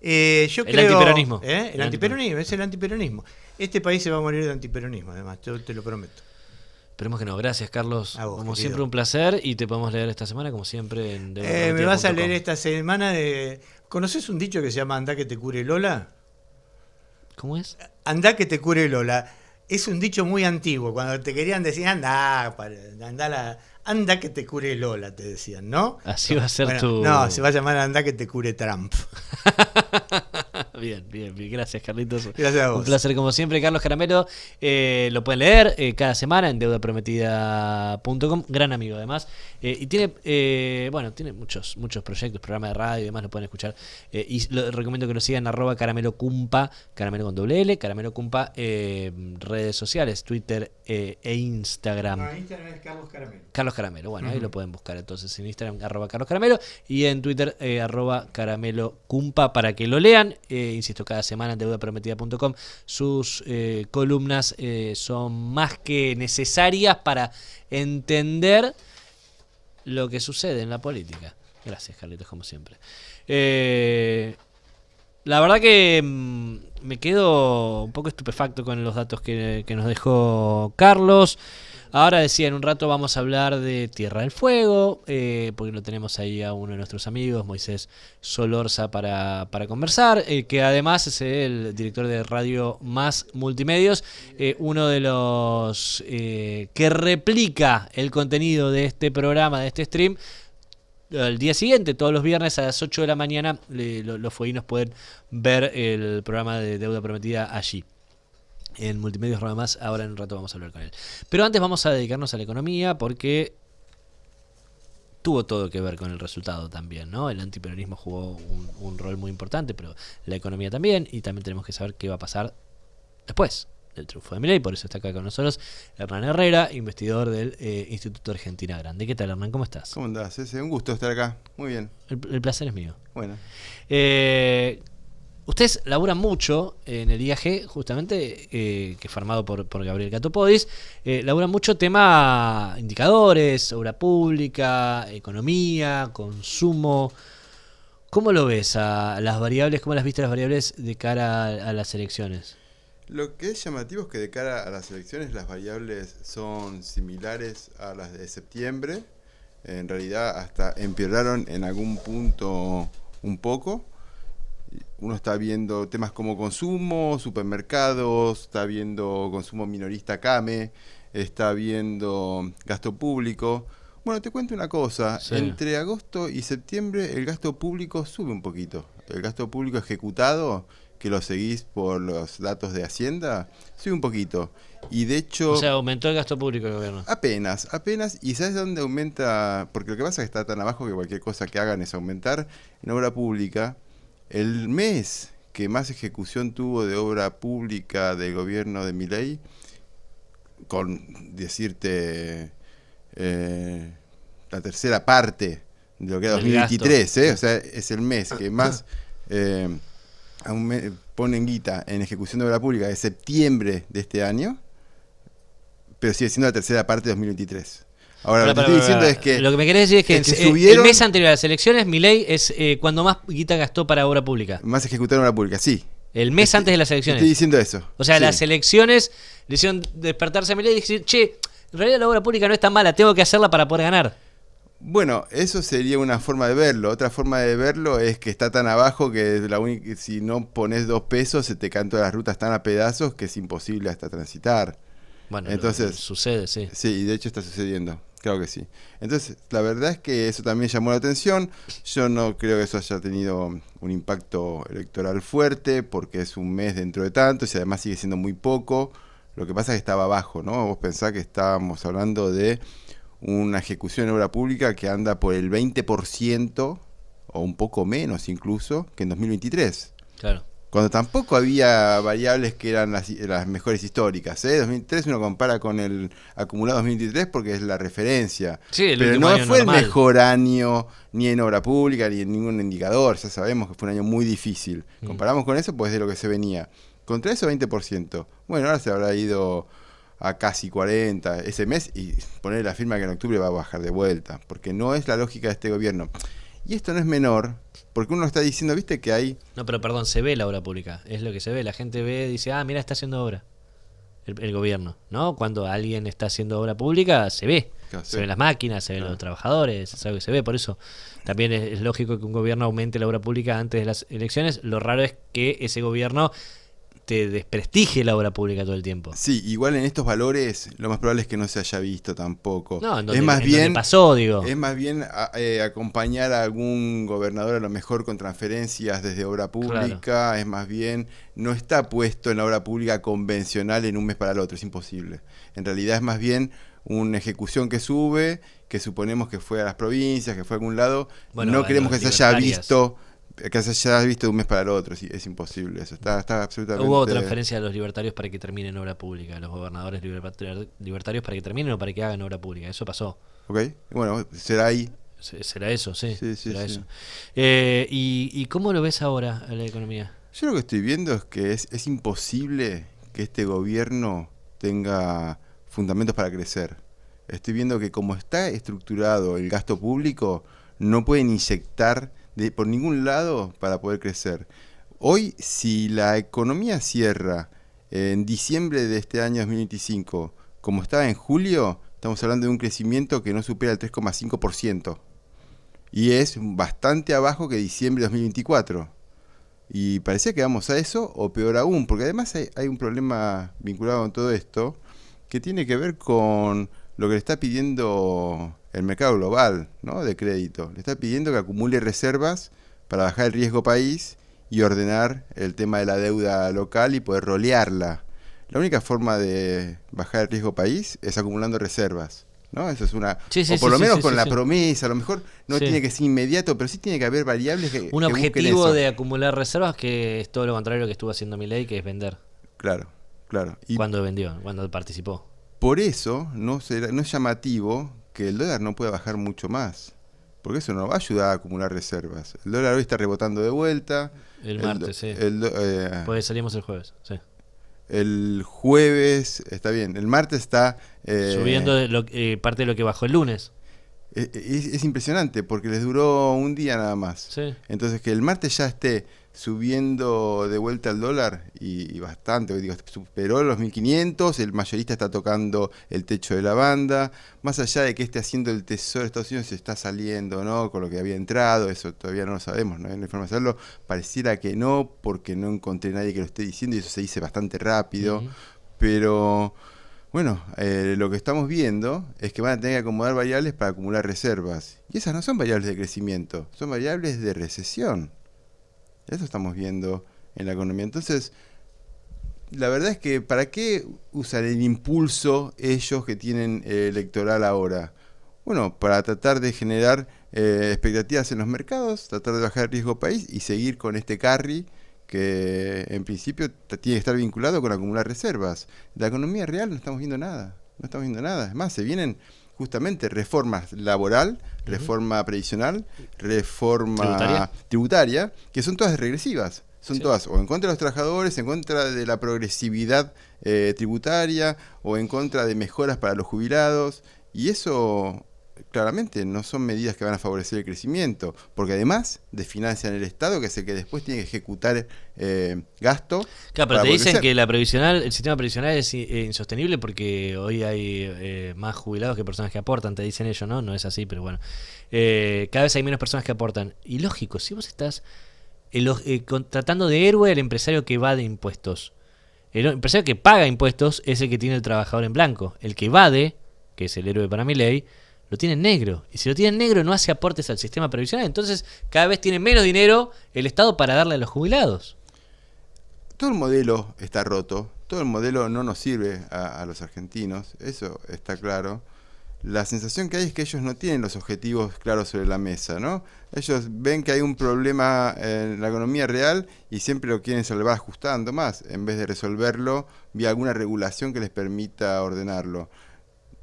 Antiperonismo. El antiperonismo, es el antiperonismo. Este país se va a morir de antiperonismo, además, yo te lo prometo. Esperemos que no. Gracias, Carlos. A vos, como querido. Siempre un placer, y te podemos leer esta semana, como siempre, en me vas a leer esta semana de... ¿Conoces un dicho que se llama andá que te cure Lola? ¿Cómo es? Andá que te cure Lola. Es un dicho muy antiguo, cuando te querían decir anda que te cure Lola, te decían, ¿no? Así va a ser tu... No, se va a llamar anda que te cure Trump. Bien. Gracias, Carlitos. Gracias a vos. Un placer como siempre. Carlos Caramelo, lo pueden leer cada semana en deudaprometida.com. Gran amigo, además. Y tiene muchos proyectos, programas de radio y demás, lo pueden escuchar. Y recomiendo que lo sigan @ caramelocumpa, caramelo con doble L, caramelocumpa, redes sociales, Twitter e Instagram. No, Instagram es Carlos Caramelo. Carlos Caramelo, bueno, ahí lo pueden buscar entonces en Instagram, @Carlos Caramelo, y en Twitter, @caramelocumpa, para que lo lean. Insisto, cada semana en deudaprometida.com sus columnas son más que necesarias para entender lo que sucede en la política. Gracias, Carlitos, como siempre. La verdad que me quedo un poco estupefacto con los datos que nos dejó Carlos. Ahora decía, en un rato vamos a hablar de Tierra del Fuego, porque lo tenemos ahí a uno de nuestros amigos, Moisés Solorza, para conversar, que además es el director de Radio Más Multimedios, uno de los que replica el contenido de este programa, de este stream, al día siguiente, todos los viernes a las 8 de la mañana, los fueguinos pueden ver el programa de Deuda Prometida allí. en Multimedios Rama Más. Ahora en un rato vamos a hablar con él. Pero antes vamos a dedicarnos a la economía porque tuvo todo que ver con el resultado también, ¿no? El antiperonismo jugó un rol muy importante, pero la economía también, y también tenemos que saber qué va a pasar después del triunfo de Milei. Por eso está acá con nosotros Hernán Herrera, investigador del Instituto Argentina Grande. ¿Qué tal, Hernán? ¿Cómo estás? ¿Cómo andás? Un gusto estar acá. Muy bien. El placer es mío. Bueno. Ustedes laburan mucho en el IAG, justamente, que es formado por Gabriel Catopodis. Laburan mucho tema indicadores, obra pública, economía, consumo. ¿Cómo lo ves a las variables? ¿Cómo las viste las variables de cara a las elecciones? Lo que es llamativo es que de cara a las elecciones las variables son similares a las de septiembre. En realidad hasta empeoraron en algún punto un poco. Uno está viendo temas como consumo, supermercados, está viendo consumo minorista CAME, está viendo gasto público. Bueno, te cuento una cosa, sí. Entre agosto y septiembre el gasto público sube un poquito. El gasto público ejecutado, que lo seguís por los datos de Hacienda, sube un poquito. Y de hecho... O sea, aumentó el gasto público del gobierno. Apenas. ¿Y sabes dónde aumenta? Porque lo que pasa es que está tan abajo que cualquier cosa que hagan es aumentar. En obra pública, el mes que más ejecución tuvo de obra pública del gobierno de Milei, con decirte la tercera parte de lo que era 2023, o sea, es el mes que más ponen guita en ejecución de obra pública de septiembre de este año, pero sigue siendo la tercera parte de 2023. Ahora, lo que estoy diciendo es que... Lo que me querés decir es que el mes anterior a las elecciones, Milei es cuando más guita gastó para obra pública. Más ejecutaron obra pública, sí. El mes antes de las elecciones. Estoy diciendo eso. O sea, sí. Las elecciones le hicieron despertarse a Milei y decir, che, en realidad la obra pública no es tan mala, tengo que hacerla para poder ganar. Bueno, eso sería una forma de verlo. Otra forma de verlo es que está tan abajo que si no pones 2 pesos se te caen todas las rutas tan a pedazos que es imposible hasta transitar. Bueno, entonces sucede, sí. Sí, y de hecho está sucediendo. Claro que sí. Entonces, la verdad es que eso también llamó la atención. Yo no creo que eso haya tenido un impacto electoral fuerte, porque es un mes dentro de tanto, y además sigue siendo muy poco. Lo que pasa es que estaba bajo, ¿no? Vos pensás que estábamos hablando de una ejecución en obra pública que anda por el 20%, o un poco menos incluso, que en 2023. Claro. Cuando tampoco había variables que eran las mejores históricas. 2003 uno compara con el acumulado 2023 porque es la referencia. Sí, pero no fue normal. El mejor año ni en obra pública ni en ningún indicador. Ya sabemos que fue un año muy difícil. Comparamos con eso, pues de lo que se venía. Contra eso 20%. Bueno, ahora se habrá ido a casi 40 ese mes y poner la firma que en octubre va a bajar de vuelta. Porque no es la lógica de este gobierno. Y esto no es menor, porque uno está diciendo, viste que hay... No, pero perdón, se ve la obra pública, es lo que se ve. La gente ve, dice, mira, está haciendo obra. El gobierno, ¿no? Cuando alguien está haciendo obra pública, se ve. Claro, se ven las máquinas, se ven los trabajadores, es algo que se ve. Por eso también es lógico que un gobierno aumente la obra pública antes de las elecciones. Lo raro es que ese gobierno te desprestigie la obra pública todo el tiempo. Sí, igual en estos valores lo más probable es que no se haya visto tampoco. No, es más bien pasó, digo. Es más bien acompañar a algún gobernador a lo mejor con transferencias desde obra pública, claro. Es más bien, no está puesto en la obra pública convencional en un mes para el otro, es imposible. En realidad es más bien una ejecución que sube, que suponemos que fue a las provincias, que fue a algún lado. Bueno, no queremos que se haya visto de un mes para el otro, es imposible eso, está absolutamente... Hubo transferencia de los libertarios para que terminen obra pública, los gobernadores libertarios para que terminen o para que hagan obra pública, eso pasó. Ok, bueno, será ahí. Será eso, sí. Será sí. eso. ¿Y cómo lo ves ahora a la economía? Yo lo que estoy viendo es que es imposible que este gobierno tenga fundamentos para crecer. Estoy viendo que como está estructurado el gasto público, no pueden inyectar por ningún lado para poder crecer. Hoy, si la economía cierra en diciembre de este año 2025, como estaba en julio, estamos hablando de un crecimiento que no supera el 3,5%. Y es bastante abajo que diciembre de 2024. Y parecía que vamos a eso, o peor aún, porque además hay un problema vinculado con todo esto, que tiene que ver con lo que le está pidiendo el mercado global, ¿no? De crédito. Le está pidiendo que acumule reservas para bajar el riesgo país y ordenar el tema de la deuda local y poder rolearla. la única forma de bajar el riesgo país es acumulando reservas, ¿no? Eso es una... Sí, sí, o por sí, lo sí, menos sí, con sí, la sí. promesa, a lo mejor no Sí. tiene que ser inmediato, pero sí tiene que haber variables que Un que busquen objetivo eso. de acumular reservas que es todo lo contrario a lo que estuvo haciendo Milei, que es vender. Claro, claro. Y Cuando vendió, cuando participó. por eso no es llamativo que el dólar no pueda bajar mucho más. Porque eso no va a ayudar a acumular reservas. El dólar hoy está rebotando de vuelta. El do- martes, sí. Pues salimos el jueves, sí. el jueves está bien. El martes está... Subiendo parte de lo que bajó el lunes. es impresionante porque les duró un día nada más. Sí. Entonces que el martes ya esté subiendo de vuelta el dólar y bastante, digo, superó los 1500, el mayorista está tocando el techo de la banda, más allá de que esté haciendo el Tesoro de Estados Unidos, se está saliendo, ¿no? Con lo que había entrado, eso todavía no lo sabemos, no hay una forma de hacerlo, pareciera que no, porque no encontré nadie que lo esté diciendo y eso se dice bastante rápido, Ujú. pero... Bueno, lo que estamos viendo es que van a tener que acomodar variables para acumular reservas. Y esas no son variables de crecimiento, son variables de recesión. Eso estamos viendo en la economía. Entonces, la verdad es que ¿para qué usan el impulso ellos que tienen electoral ahora? Bueno, para tratar de generar expectativas en los mercados, tratar de bajar el riesgo país y seguir con este carry que en principio tiene que estar vinculado con acumular reservas. La economía real no estamos viendo nada, no estamos viendo nada. Es más, se vienen justamente reformas laboral, reforma previsional, reforma tributaria, que son todas regresivas. Son todas o en contra de los trabajadores, en contra de la progresividad tributaria o en contra de mejoras para los jubilados. Y eso claramente no son medidas que van a favorecer el crecimiento, porque además desfinancian el Estado, que es el que después tiene que ejecutar gasto. Claro, pero para te poder dicen crecer. que el sistema previsional es insostenible porque hoy hay más jubilados que personas que aportan, te dicen ellos, ¿no? No es así, pero bueno. Cada vez hay menos personas que aportan. Y lógico, si vos estás tratando de héroe al empresario que evade impuestos. El empresario que paga impuestos es el que tiene el trabajador en blanco. El que evade, que es el héroe para mi ley, lo tiene en negro. Y si lo tiene en negro no hace aportes al sistema previsional. Entonces cada vez tiene menos dinero el Estado para darle a los jubilados. Todo el modelo está roto, todo el modelo no nos sirve a los argentinos, eso está claro. La sensación que hay es que ellos no tienen los objetivos claros sobre la mesa, ¿no? Ellos ven que hay un problema en la economía real y siempre lo quieren salvar ajustando más, en vez de resolverlo vía alguna regulación que les permita ordenarlo.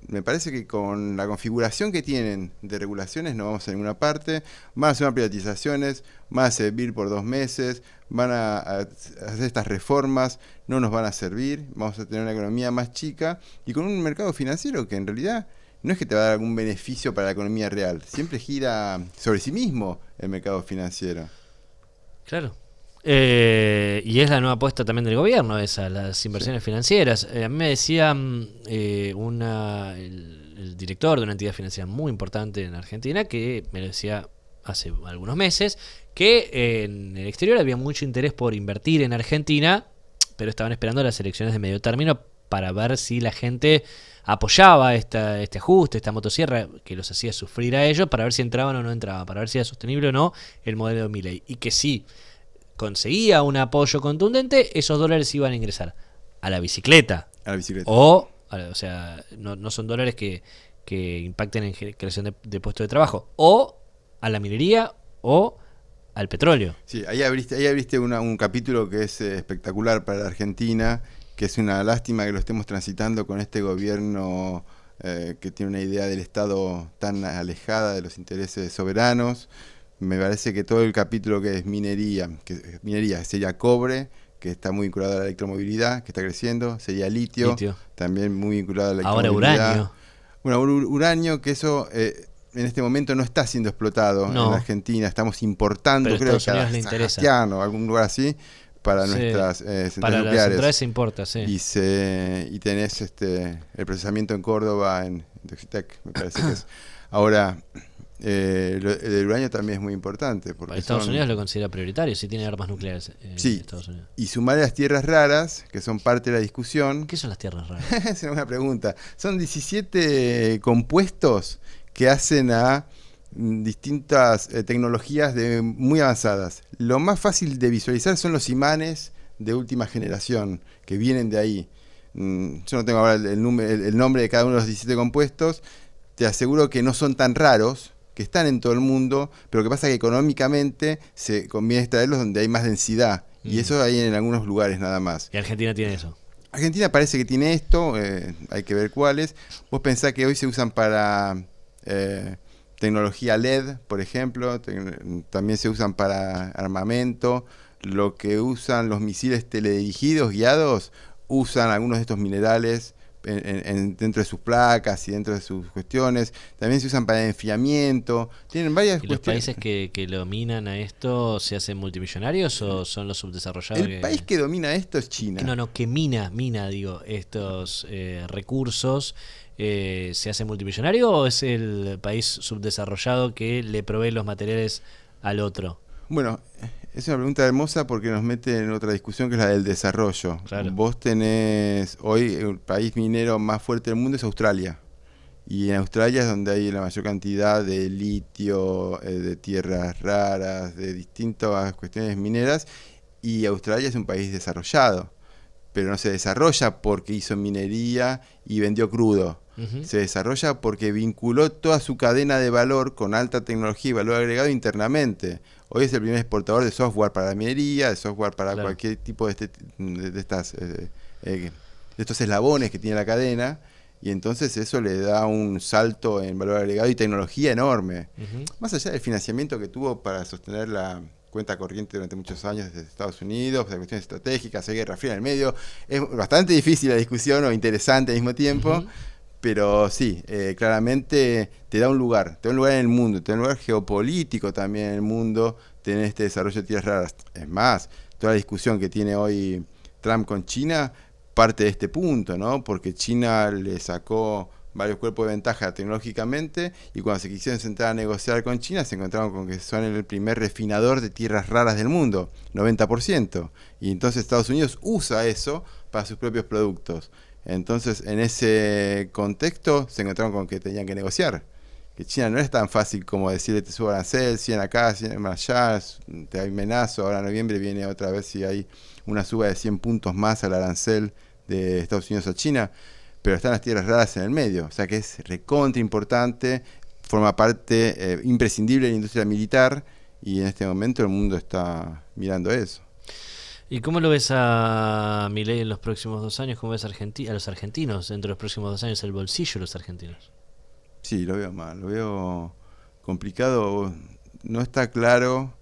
Me parece que con la configuración que tienen de regulaciones no vamos a ninguna parte, van a hacer privatizaciones, van a servir por 2 meses, van a hacer estas reformas, no nos van a servir, vamos a tener una economía más chica y con un mercado financiero que en realidad no es que te va a dar algún beneficio para la economía real, siempre gira sobre sí mismo el mercado financiero. Claro. Y es la nueva apuesta también del gobierno, las inversiones financieras. A mí me decía el director de una entidad financiera muy importante en Argentina, que me decía hace algunos meses que en el exterior había mucho interés por invertir en Argentina, pero estaban esperando las elecciones de medio término para ver si la gente apoyaba este ajuste, esta motosierra que los hacía sufrir a ellos, para ver si entraban o no entraban, para ver si era sostenible o no el modelo de Milei. Y que sí conseguía un apoyo contundente, esos dólares iban a ingresar a la bicicleta. A la bicicleta. O sea, no son dólares que impacten en creación de puestos de trabajo. O a la minería o al petróleo. Sí, ahí abriste un capítulo que es espectacular para la Argentina, que es una lástima que lo estemos transitando con este gobierno que tiene una idea del Estado tan alejada de los intereses soberanos. Me parece que todo el capítulo que es minería sería cobre, que está muy vinculado a la electromovilidad, que está creciendo, sería litio. También muy vinculado a la electromovilidad. Ahora uranio. Bueno, uranio, que eso en este momento no está siendo explotado en Argentina, estamos importando, pero creo que a Kazajstán o algún lugar así, para nuestras centrales para nucleares. Las centrales se importa, sí. Y tenés el procesamiento en Córdoba, en Texitec, me parece que es. Ahora, el uranio también es muy importante. Porque Estados Unidos lo considera prioritario, si tiene armas nucleares Estados Unidos. Y sumar las tierras raras, que son parte de la discusión. ¿Qué son las tierras raras? Es una buena pregunta. Son 17 compuestos que hacen a distintas tecnologías muy avanzadas. Lo más fácil de visualizar son los imanes de última generación, que vienen de ahí. yo no tengo ahora el nombre de cada uno de los 17 compuestos, te aseguro que no son tan raros, que están en todo el mundo, pero que pasa que económicamente se conviene extraerlos donde hay más densidad, y eso hay en algunos lugares nada más. Y Argentina tiene eso. Argentina parece que tiene esto, hay que ver cuáles. Vos pensás que hoy se usan para tecnología LED, por ejemplo, también se usan para armamento, lo que usan los misiles teledirigidos, guiados, usan algunos de estos minerales dentro de sus placas y dentro de sus cuestiones. También se usan para enfriamiento. Tienen varias ¿Y los cuestiones. países que lo dominan a esto se hacen multimillonarios o son los subdesarrollados? El país que domina esto es China. No, que mina, digo, estos recursos, ¿se hace multimillonario o es el país subdesarrollado que le provee los materiales al otro? Bueno, es una pregunta hermosa porque nos mete en otra discusión que es la del desarrollo. Claro. Vos tenés, hoy el país minero más fuerte del mundo es Australia. Y en Australia es donde hay la mayor cantidad de litio, de tierras raras, de distintas cuestiones mineras. Y Australia es un país desarrollado, pero no se desarrolla porque hizo minería y vendió crudo. Uh-huh. Se desarrolla porque vinculó toda su cadena de valor con alta tecnología y valor agregado internamente. Hoy es el primer exportador de software para la minería, de software para cualquier tipo de estos eslabones que tiene la cadena, y entonces eso le da un salto en valor agregado y tecnología enorme. Uh-huh. Más allá del financiamiento que tuvo para sostener la cuenta corriente durante muchos años desde Estados Unidos, de cuestiones estratégicas, hay guerra fría en el medio, es bastante difícil la discusión o interesante al mismo tiempo. Uh-huh. Pero sí, claramente te da un lugar en el mundo, te da un lugar geopolítico también en el mundo, tener este desarrollo de tierras raras. Es más, toda la discusión que tiene hoy Trump con China parte de este punto, ¿no? Porque China le sacó varios cuerpos de ventaja tecnológicamente y cuando se quisieron sentar a negociar con China se encontraron con que son el primer refinador de tierras raras del mundo, 90%. Y entonces Estados Unidos usa eso para sus propios productos. Entonces, en ese contexto, se encontraron con que tenían que negociar. Que China no es tan fácil como decirle te subo arancel, 100 acá, 100 allá, te amenazo. Ahora en noviembre viene otra vez si hay una suba de 100 puntos más al arancel de Estados Unidos a China. Pero están las tierras raras en el medio. O sea que es recontra importante, forma parte imprescindible de la industria militar y en este momento el mundo está mirando eso. ¿Y cómo lo ves a Milei en los próximos 2 años? ¿Cómo ves a los argentinos dentro de los próximos 2 años, el bolsillo de los argentinos? Sí, lo veo mal, lo veo complicado. No está claro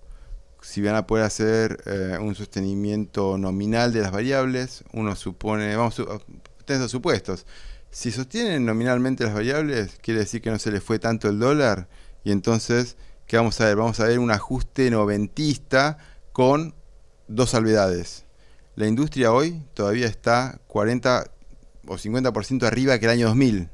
si van a poder hacer un sostenimiento nominal de las variables. Uno supone, tener dos supuestos. Si sostienen nominalmente las variables, quiere decir que no se les fue tanto el dólar. Y entonces, ¿qué vamos a ver? Vamos a ver un ajuste noventista con dos salvedades. La industria hoy todavía está 40 o 50% arriba que el año 2000.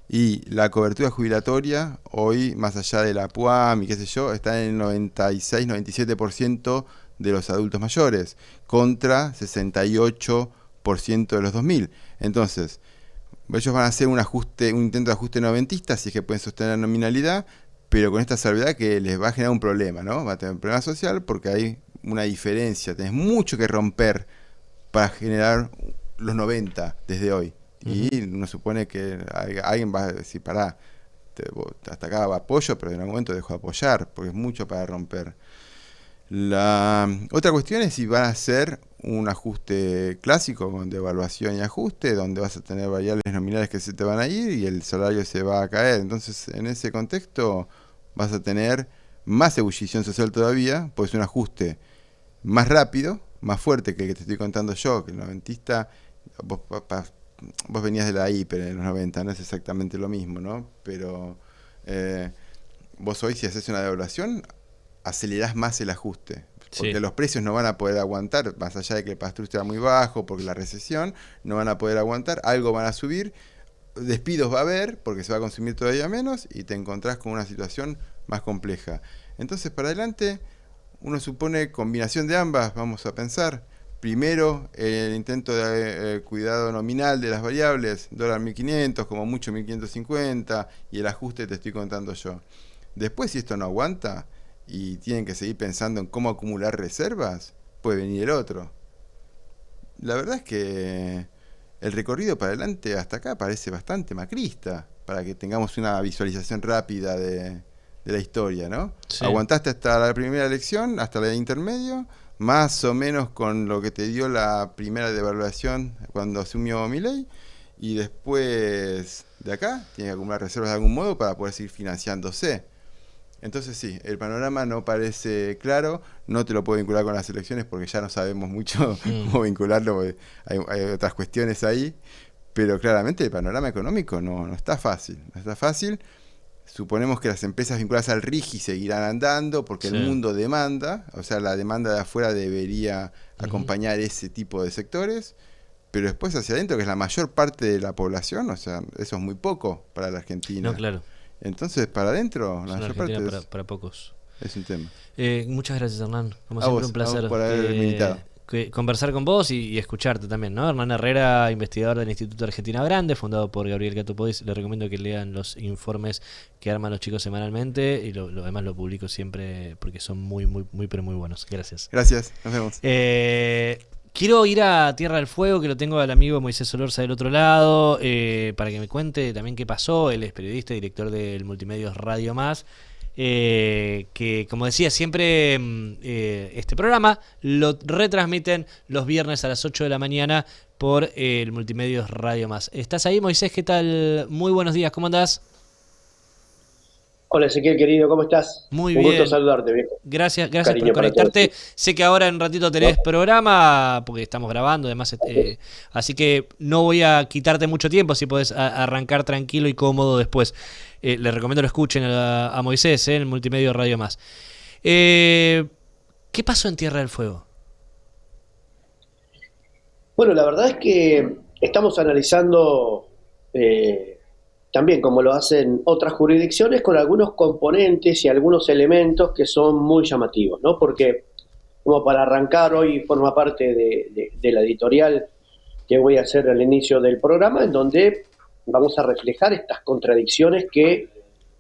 Y la cobertura jubilatoria hoy, más allá de la PUAM y qué sé yo, está en el 96-97% de los adultos mayores, contra 68% de los 2000. Entonces, ellos van a hacer un intento de ajuste noventista, si es que pueden sostener la nominalidad, pero con esta salvedad que les va a generar un problema, ¿no? Va a tener un problema social porque hay una diferencia, tenés mucho que romper para generar los 90 desde hoy. Uh-huh. Y uno supone que alguien va a decir, pará, hasta acá apoyo, pero en algún momento dejo de apoyar, porque es mucho para romper. La otra cuestión es si van a hacer un ajuste clásico con devaluación y ajuste, donde vas a tener variables nominales que se te van a ir y el salario se va a caer. Entonces, en ese contexto vas a tener más ebullición social todavía, pues un ajuste más rápido, más fuerte que el que te estoy contando yo, que el noventista, vos venías de la hiper en los 90, no es exactamente lo mismo, ¿no? Pero vos hoy si haces una devaluación, acelerás más el ajuste, porque sí, los precios no van a poder aguantar, más allá de que el pass-through sea muy bajo, porque la recesión, no van a poder aguantar, algo van a subir, despidos va a haber, porque se va a consumir todavía menos, y te encontrás con una situación más compleja. Entonces, para adelante, uno supone combinación de ambas, vamos a pensar. Primero, el intento de cuidado nominal de las variables, dólar 1500, como mucho 1550, y el ajuste te estoy contando yo. Después, si esto no aguanta, y tienen que seguir pensando en cómo acumular reservas, puede venir el otro. La verdad es que el recorrido para adelante hasta acá parece bastante macrista, para que tengamos una visualización rápida de la historia, ¿no? Sí. Aguantaste hasta la primera elección, hasta la de intermedio, más o menos con lo que te dio la primera devaluación cuando asumió Milei, y después de acá tiene que acumular reservas de algún modo para poder seguir financiándose. Entonces sí, el panorama no parece claro, no te lo puedo vincular con las elecciones porque ya no sabemos mucho cómo vincularlo, porque hay otras cuestiones ahí, pero claramente el panorama económico no está fácil, no está fácil. Suponemos que las empresas vinculadas al RIGI seguirán andando porque el mundo demanda, o sea, la demanda de afuera debería acompañar ese tipo de sectores, pero después hacia adentro, que es la mayor parte de la población, o sea, eso es muy poco para la Argentina. No, claro. Entonces, para adentro, la mayor parte para pocos. Es un tema. Muchas gracias, Hernán. Como a siempre, vos, un placer por haber militado. Conversar con vos y escucharte también, ¿no? Hernán Herrera, investigador del Instituto Argentina Grande, fundado por Gabriel Gato Podis. Les recomiendo que lean los informes que arman los chicos semanalmente y lo demás lo publico siempre porque son muy, pero muy buenos. Gracias. Gracias, nos vemos. Quiero ir a Tierra del Fuego, que lo tengo al amigo Moisés Solorza del otro lado, para que me cuente también qué pasó. Él es periodista y director del Multimedios Radio Más. Que como decía siempre, este programa lo retransmiten los viernes a las 8 de la mañana por el Multimedios Radio Más. ¿Estás ahí, Moisés? ¿Qué tal? Muy buenos días, ¿cómo andás? Hola Ezequiel, querido, ¿cómo estás? Muy Un bien. gusto saludarte, viejo. Gracias por conectarte. Sé que ahora en un ratito tenés programa, porque estamos grabando, además, así que no voy a quitarte mucho tiempo, si podés arrancar tranquilo y cómodo después. Les recomiendo lo escuchen a Moisés, en el Multimedio Radio Más. ¿Qué pasó en Tierra del Fuego? Bueno, la verdad es que estamos analizando también, como lo hacen otras jurisdicciones, con algunos componentes y algunos elementos que son muy llamativos, ¿no? Porque, como para arrancar, hoy forma parte de la editorial que voy a hacer al inicio del programa, en donde vamos a reflejar estas contradicciones que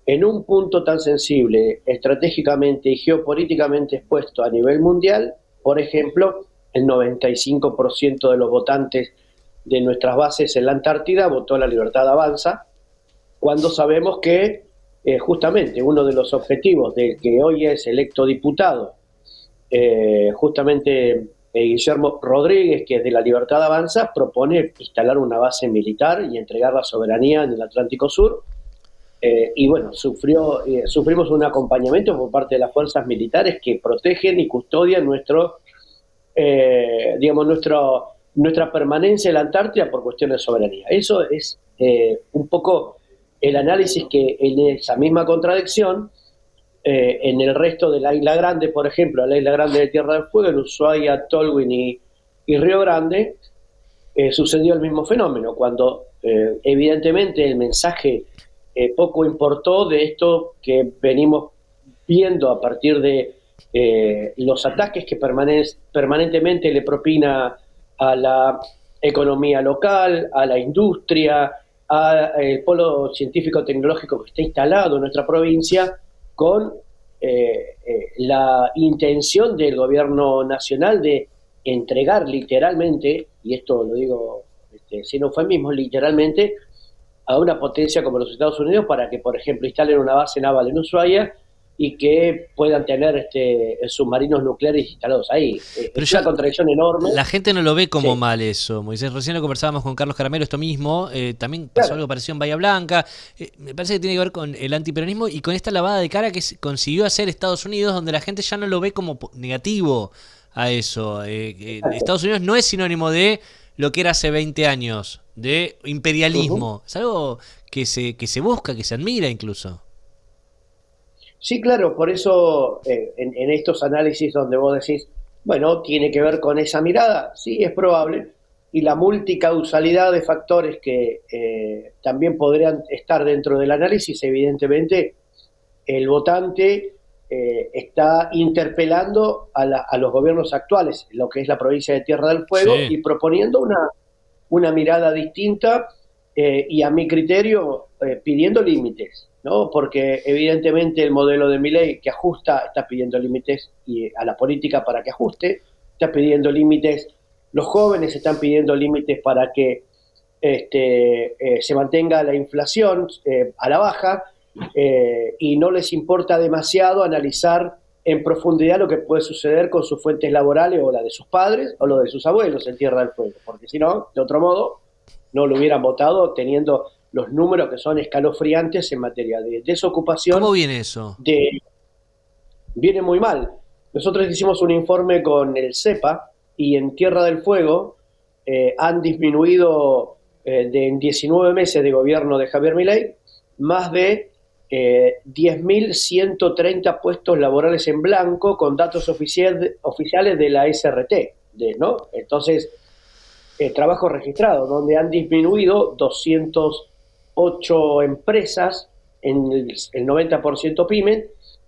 en un punto tan sensible, estratégicamente y geopolíticamente expuesto a nivel mundial, por ejemplo, el 95% de los votantes de nuestras bases en la Antártida votó La Libertad Avanza, cuando sabemos que justamente uno de los objetivos del que hoy es electo diputado, justamente Guillermo Rodríguez, que es de La Libertad Avanza, propone instalar una base militar y entregar la soberanía en el Atlántico Sur. Y bueno, sufrimos un acompañamiento por parte de las fuerzas militares que protegen y custodian nuestra permanencia en la Antártida por cuestiones de soberanía. Eso es un poco el análisis que en esa misma contradicción, en el resto de la Isla Grande, por ejemplo, la Isla Grande de Tierra del Fuego, en Ushuaia, Tolwyn y Río Grande, sucedió el mismo fenómeno, cuando evidentemente el mensaje poco importó de esto que venimos viendo a partir de los ataques que permanentemente le propina a la economía local, a la industria, al polo científico-tecnológico que está instalado en nuestra provincia, con la intención del gobierno nacional de entregar literalmente, y esto lo digo sin eufemismo, literalmente, a una potencia como los Estados Unidos para que, por ejemplo, instalen una base naval en Ushuaia y que puedan tener submarinos nucleares instalados ahí. Pero es una contradicción enorme. La gente no lo ve como mal eso, Moisés. Recién lo conversábamos con Carlos Caramelo, esto mismo. También pasó algo parecido en Bahía Blanca. Me parece que tiene que ver con el antiperonismo y con esta lavada de cara que consiguió hacer Estados Unidos, donde la gente ya no lo ve como negativo a eso. Estados Unidos no es sinónimo de lo que era hace 20 años, de imperialismo. Es algo que se busca, que se admira incluso. Sí, claro, por eso en estos análisis donde vos decís, bueno, tiene que ver con esa mirada, sí, es probable, y la multicausalidad de factores que también podrían estar dentro del análisis, evidentemente, el votante está interpelando a los gobiernos actuales, lo que es la provincia de Tierra del Fuego, sí, y proponiendo una mirada distinta y a mi criterio pidiendo límites, ¿no? Porque evidentemente el modelo de Milei que ajusta está pidiendo límites y a la política para que ajuste, está pidiendo límites, los jóvenes están pidiendo límites para que se mantenga la inflación a la baja, y no les importa demasiado analizar en profundidad lo que puede suceder con sus fuentes laborales o la de sus padres o lo de sus abuelos en Tierra del Fuego, porque si no, de otro modo, no lo hubieran votado teniendo los números que son escalofriantes en materia de desocupación. ¿Cómo viene eso? Viene muy mal. Nosotros hicimos un informe con el CEPA y en Tierra del Fuego han disminuido en 19 meses de gobierno de Javier Milei más de 10.130 puestos laborales en blanco con datos oficiales de la SRT, ¿no? Entonces, trabajo registrado, donde han disminuido 208 empresas, en el 90% pymes,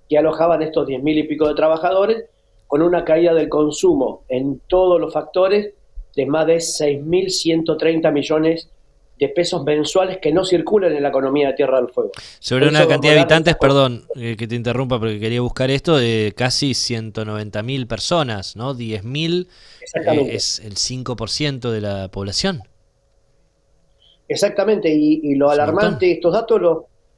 que alojaban estos 10.000 y pico de trabajadores, con una caída del consumo en todos los factores de más de 6.130 millones de pesos mensuales que no circulan en la economía de Tierra del Fuego. Sobre una cantidad de habitantes, perdón que te interrumpa, porque quería buscar esto, de casi 190.000 personas, ¿no? 10.000 es el 5% de la población. Exactamente, y lo alarmante, estos datos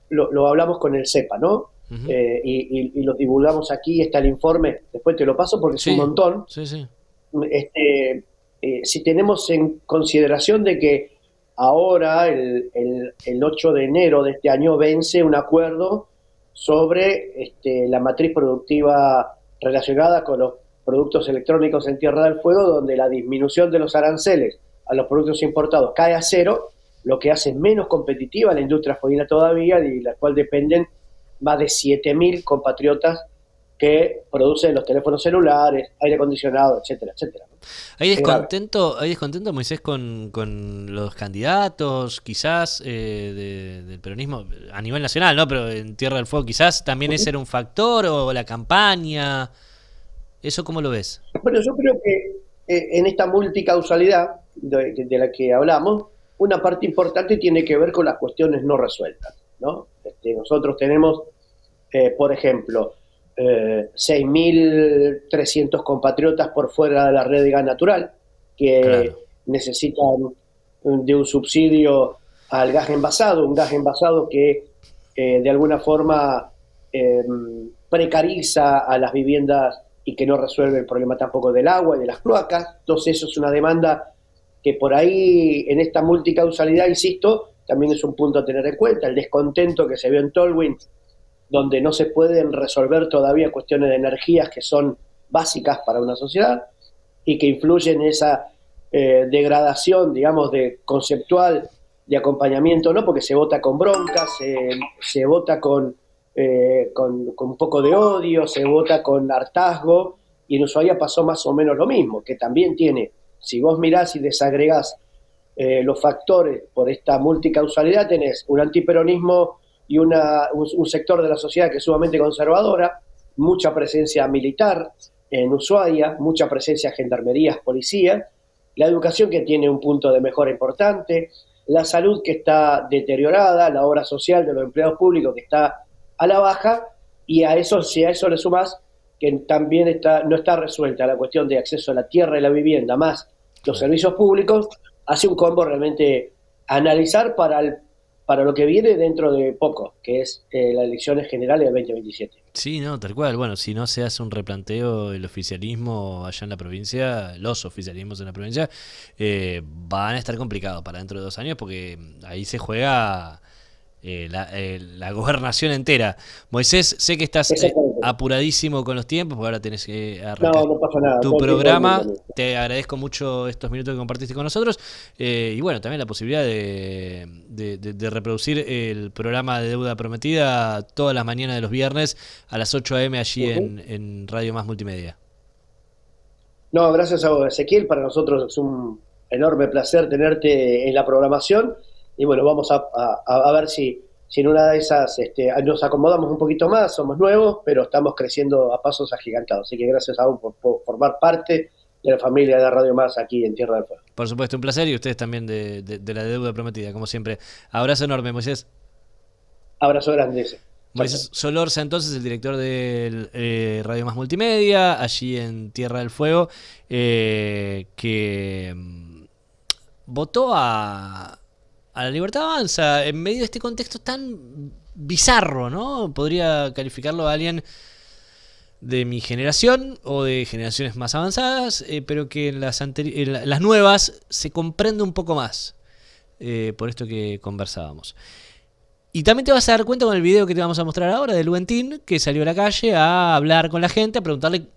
lo hablamos con el CEPA, ¿no? Uh-huh. Y los divulgamos aquí, está el informe, después te lo paso porque es un montón. Sí. Si tenemos en consideración de que ahora, el 8 de enero de este año, vence un acuerdo sobre la matriz productiva relacionada con los productos electrónicos en Tierra del Fuego, donde la disminución de los aranceles a los productos importados cae a cero, lo que hace menos competitiva la industria fueguina todavía, y la cual dependen más de 7.000 compatriotas que producen los teléfonos celulares, aire acondicionado, etcétera, etcétera. ¿Hay descontento, Moisés, con los candidatos, quizás, del peronismo a nivel nacional, ¿no? Pero en Tierra del Fuego quizás también ese era un factor, o la campaña? ¿Eso cómo lo ves? Bueno, yo creo que en esta multicausalidad de la que hablamos, una parte importante tiene que ver con las cuestiones no resueltas, ¿no? Nosotros tenemos, por ejemplo, 6.300 compatriotas por fuera de la red de gas natural que necesitan de un subsidio al gas envasado, un gas envasado que de alguna forma precariza a las viviendas y que no resuelve el problema tampoco del agua y de las cloacas. Entonces eso es una demanda que por ahí, en esta multicausalidad, insisto, también es un punto a tener en cuenta. El descontento que se vio en Tolwyn, donde no se pueden resolver todavía cuestiones de energías que son básicas para una sociedad y que influyen en esa degradación, digamos, de conceptual de acompañamiento, ¿no? Porque se vota con bronca, se vota con un poco de odio, se vota con hartazgo, y en Ushuaia pasó más o menos lo mismo, que también tiene, si vos mirás y desagregás los factores por esta multicausalidad, tenés un antiperonismo y un sector de la sociedad que es sumamente conservadora, mucha presencia militar en Ushuaia, mucha presencia de gendarmerías, policías, la educación que tiene un punto de mejora importante, la salud que está deteriorada, la obra social de los empleados públicos que está a la baja, y si a eso le sumás que también no está resuelta la cuestión de acceso a la tierra y la vivienda, más los servicios públicos, hace un combo realmente a analizar para lo que viene dentro de poco, que es las elecciones generales del 2027. Sí, no, tal cual. Bueno, si no se hace un replanteo del oficialismo allá en la provincia, los oficialismos en la provincia, van a estar complicados para dentro de 2 años, porque ahí se juega la gobernación entera. Moisés, sé que estás apuradísimo con los tiempos, porque ahora tenés que arrancar no pasa nada, tu programa. Te agradezco mucho estos minutos que compartiste con nosotros, y bueno, también la posibilidad de reproducir el programa de Deuda Prometida todas las mañanas de los viernes a las 8 a.m. allí en Radio Más Multimedia. No, gracias a vos, Ezequiel. Para nosotros es un enorme placer tenerte en la programación. Y bueno, vamos a ver si en una de esas nos acomodamos un poquito más, somos nuevos, pero estamos creciendo a pasos agigantados. Así que gracias a vos por formar parte de la familia de Radio Más aquí en Tierra del Fuego. Por supuesto, un placer, y ustedes también de la Deuda Prometida, como siempre. Abrazo enorme, Moisés. Abrazo grande. Moisés Solorza, entonces, el director de Radio Más Multimedia, allí en Tierra del Fuego, que votó a a la Libertad Avanza en medio de este contexto tan bizarro, ¿no? Podría calificarlo a alguien de mi generación o de generaciones más avanzadas, pero que en las nuevas se comprende un poco más, por esto que conversábamos. Y también te vas a dar cuenta con el video que te vamos a mostrar ahora de Luentín, que salió a la calle a hablar con la gente, a preguntarle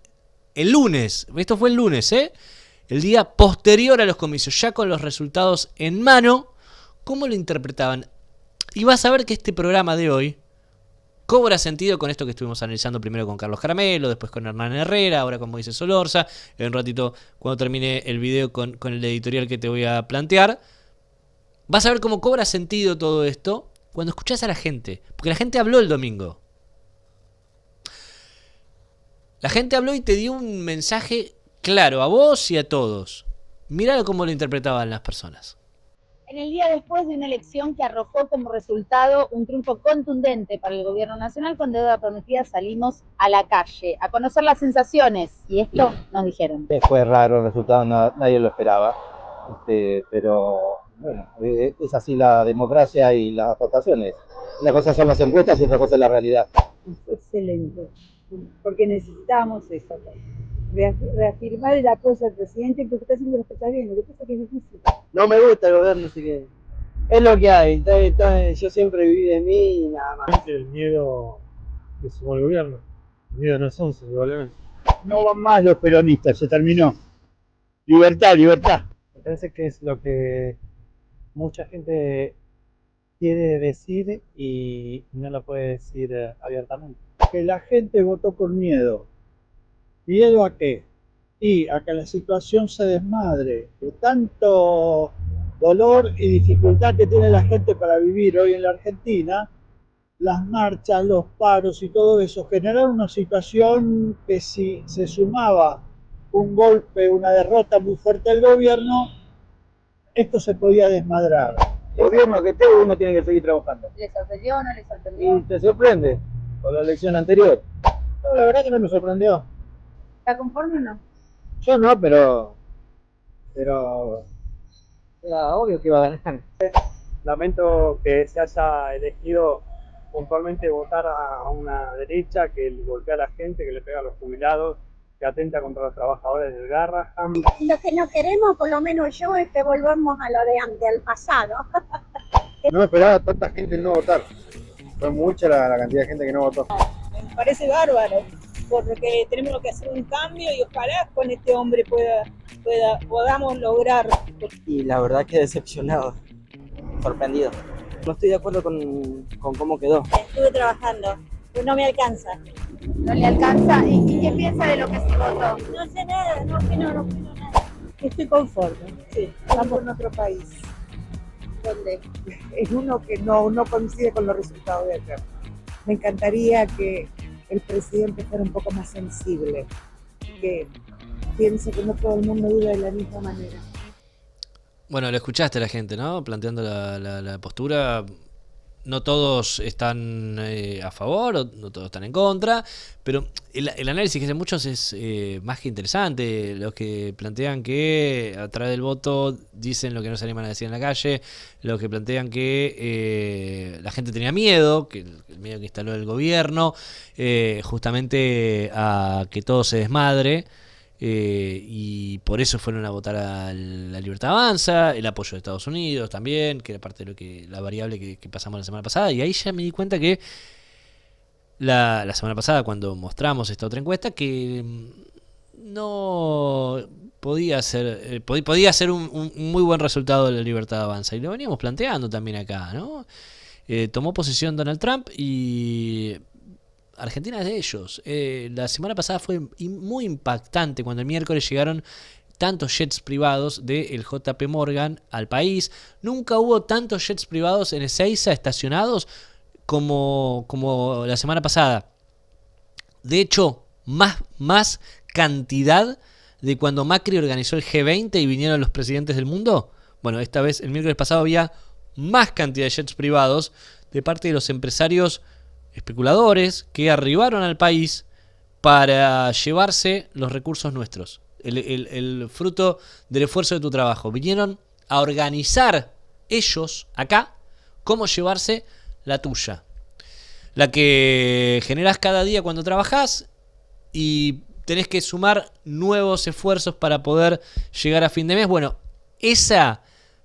el lunes, esto fue el lunes, el día posterior a los comicios, ya con los resultados en mano, cómo lo interpretaban. Y vas a ver que este programa de hoy cobra sentido con esto que estuvimos analizando primero con Carlos Caramelo, después con Hernán Herrera, ahora con Moisés Solorza. En un ratito, cuando termine el video con el editorial que te voy a plantear, vas a ver cómo cobra sentido todo esto cuando escuchás a la gente. Porque la gente habló el domingo. La gente habló y te dio un mensaje claro a vos y a todos. Mirá cómo lo interpretaban las personas. En el día después de una elección que arrojó como resultado un triunfo contundente para el gobierno nacional, con deuda prometida salimos a la calle a conocer las sensaciones y esto nos dijeron. Fue raro el resultado, nadie lo esperaba, pero bueno, es así la democracia y las votaciones. Una cosa son las encuestas y otra cosa es la realidad. Excelente, porque necesitábamos eso. Reafirmar el apoyo al presidente porque está haciendo las cosas bien, lo que pasa es que es difícil. No me gusta el gobierno, así que es lo que hay. Yo siempre viví de mí y nada más. El miedo que sumó el gobierno. El miedo no es 11, probablemente. No van más los peronistas, se terminó. Libertad, libertad. Me parece que es lo que mucha gente quiere decir y no lo puede decir abiertamente. Que la gente votó con miedo. ¿Miedo a qué? Y a que la situación se desmadre. De tanto dolor y dificultad que tiene la gente para vivir hoy en la Argentina, las marchas, los paros y todo eso generaron una situación que si se sumaba un golpe, una derrota muy fuerte del gobierno, esto se podía desmadrar. El gobierno que esté, uno tiene que seguir trabajando. ¿Les sorprendió o no les sorprendió? Y te sorprende con la elección anterior. No, la verdad que no me sorprendió. ¿Está conforme o no? Yo no, pero era obvio que iba a ganar. Lamento que se haya elegido puntualmente votar a una derecha que golpea a la gente, que le pega a los jubilados, que atenta contra los trabajadores del Garrahan. Lo que no queremos, por lo menos yo, es que volvamos a lo de antes, al pasado. No me esperaba tanta gente no votar. Fue mucha la cantidad de gente que no votó. Me parece bárbaro, porque tenemos que hacer un cambio y ojalá con este hombre podamos lograr. Y la verdad que decepcionado, sorprendido. No estoy de acuerdo con cómo quedó. Estuve trabajando, pues no me alcanza. ¿No le alcanza? ¿Y qué piensa de lo que se votó? No sé nada, no opino nada. Estoy conforme, sí. Estamos en otro país, ¿Dónde? es uno que no coincide con los resultados de acá. Me encantaría que el presidente fuera un poco más sensible, que piense que no todo el mundo vive de la misma manera. Bueno, lo escuchaste a la gente, ¿no? Planteando la postura. No todos están a favor, no todos están en contra, pero el análisis que hacen muchos es más que interesante. Los que plantean que a través del voto dicen lo que no se animan a decir en la calle, los que plantean que la gente tenía miedo, que el miedo que instaló el gobierno, justamente a que todo se desmadre. Y por eso fueron a votar a la Libertad Avanza, el apoyo de Estados Unidos también, que era parte de la variable que pasamos la semana pasada, y ahí ya me di cuenta que la semana pasada, cuando mostramos esta otra encuesta, que no podía ser un muy buen resultado de la Libertad Avanza, y lo veníamos planteando también acá, ¿no? Tomó posesión Donald Trump y Argentina es de ellos. La semana pasada fue muy impactante cuando el miércoles llegaron tantos jets privados del JP Morgan al país. Nunca hubo tantos jets privados en Ezeiza estacionados como la semana pasada. De hecho, más cantidad de cuando Macri organizó el G20 y vinieron los presidentes del mundo. Bueno, esta vez, el miércoles pasado, había más cantidad de jets privados de parte de los empresarios especuladores que arribaron al país para llevarse los recursos nuestros, el fruto del esfuerzo de tu trabajo. Vinieron a organizar ellos acá cómo llevarse la tuya. La que generás cada día cuando trabajás y tenés que sumar nuevos esfuerzos para poder llegar a fin de mes. Bueno, esa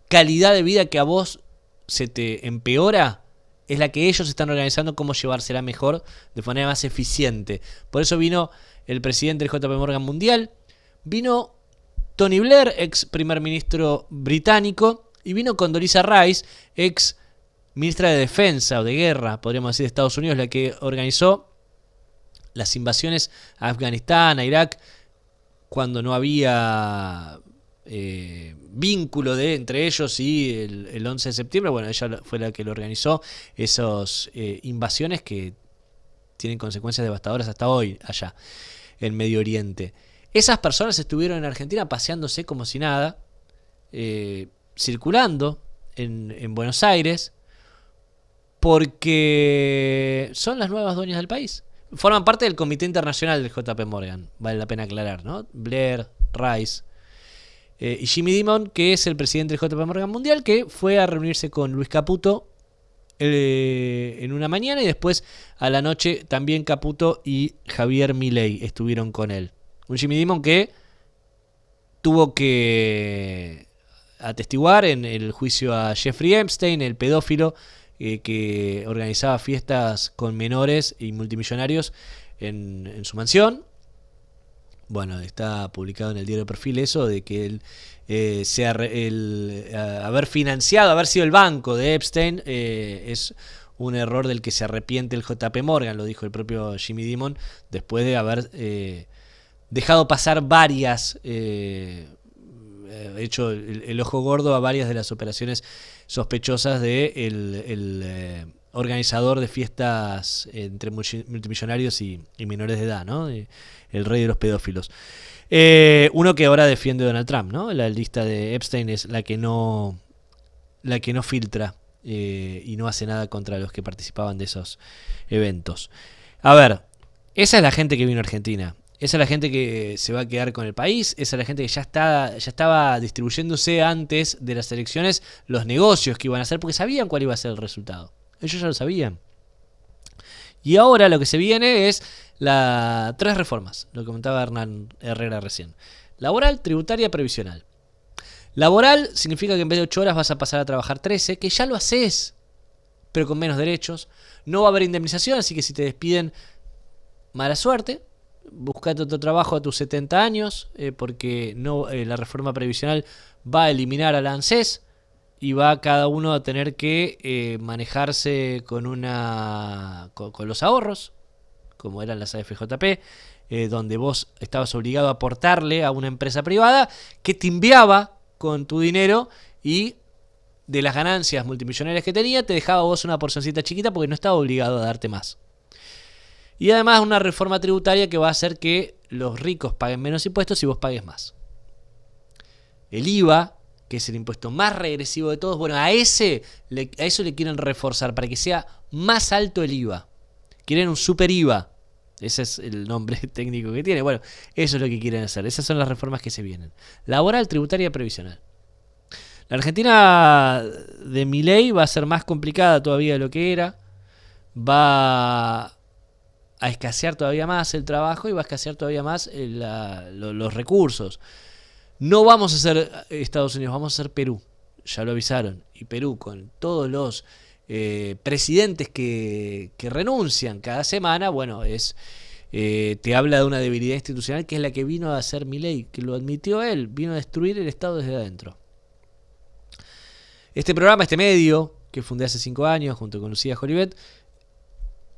calidad de vida que a vos se te empeora es la que ellos están organizando cómo llevársela mejor, de manera más eficiente. Por eso vino el presidente del JP Morgan Mundial, vino Tony Blair, ex primer ministro británico, y vino Condoleezza Rice, ex ministra de Defensa o de Guerra, podríamos decir, de Estados Unidos, la que organizó las invasiones a Afganistán, a Irak, cuando no había vínculo entre ellos y el 11 de septiembre. Bueno, ella fue la que lo organizó, esas invasiones que tienen consecuencias devastadoras hasta hoy allá en Medio Oriente. Esas personas estuvieron en Argentina paseándose como si nada, circulando en Buenos Aires, porque son las nuevas dueñas del país. Forman parte del comité internacional del JP Morgan, vale la pena aclarar, ¿no? Blair, Rice y Jimmy Dimon, que es el presidente del JP Morgan Mundial, que fue a reunirse con Luis Caputo en una mañana, y después a la noche también Caputo y Javier Milei estuvieron con él. Un Jimmy Dimon que tuvo que atestiguar en el juicio a Jeffrey Epstein, el pedófilo que organizaba fiestas con menores y multimillonarios en su mansión. Bueno, está publicado en el diario Perfil eso, de que él haber financiado, haber sido el banco de Epstein, es un error del que se arrepiente el JP Morgan, lo dijo el propio Jimmy Dimon, después de haber dejado pasar varias, hecho el ojo gordo a varias de las operaciones sospechosas de el organizador de fiestas entre multimillonarios y menores de edad, ¿no? El rey de los pedófilos. Uno que ahora defiende a Donald Trump, ¿no? La lista de Epstein es la que no filtra y no hace nada contra los que participaban de esos eventos. A ver, esa es la gente que vino a Argentina. Esa es la gente que se va a quedar con el país. Esa es la gente que ya estaba distribuyéndose antes de las elecciones los negocios que iban a hacer, porque sabían cuál iba a ser el resultado. Ellos ya lo sabían. Y ahora lo que se viene es tres reformas, lo que comentaba Hernán Herrera recién. Laboral, tributaria, previsional. Laboral significa que en vez de 8 horas vas a pasar a trabajar 13, que ya lo haces, pero con menos derechos. No va a haber indemnización, así que si te despiden, mala suerte. Buscate otro trabajo a tus 70 años, porque la reforma previsional va a eliminar al ANSES y va cada uno a tener que manejarse con los ahorros, como eran las AFJP, donde vos estabas obligado a aportarle a una empresa privada que te enviaba con tu dinero y de las ganancias multimillonarias que tenía te dejaba vos una porcioncita chiquita porque no estaba obligado a darte más. Y además una reforma tributaria que va a hacer que los ricos paguen menos impuestos y vos pagues más. El IVA, que es el impuesto más regresivo de todos, bueno, a eso le quieren reforzar para que sea más alto el IVA. Quieren un super IVA. Ese es el nombre técnico que tiene. Bueno, eso es lo que quieren hacer. Esas son las reformas que se vienen. Laboral, tributaria, previsional. La Argentina de Milei va a ser más complicada todavía de lo que era. Va a escasear todavía más el trabajo y va a escasear todavía más los recursos. No vamos a ser Estados Unidos, vamos a ser Perú. Ya lo avisaron. Y Perú, con todos los presidentes que renuncian cada semana, bueno, te habla de una debilidad institucional que es la que vino a hacer Milei, que lo admitió él, vino a destruir el Estado desde adentro. Este programa, este medio, que fundé hace 5 años junto con Lucía Jolivet,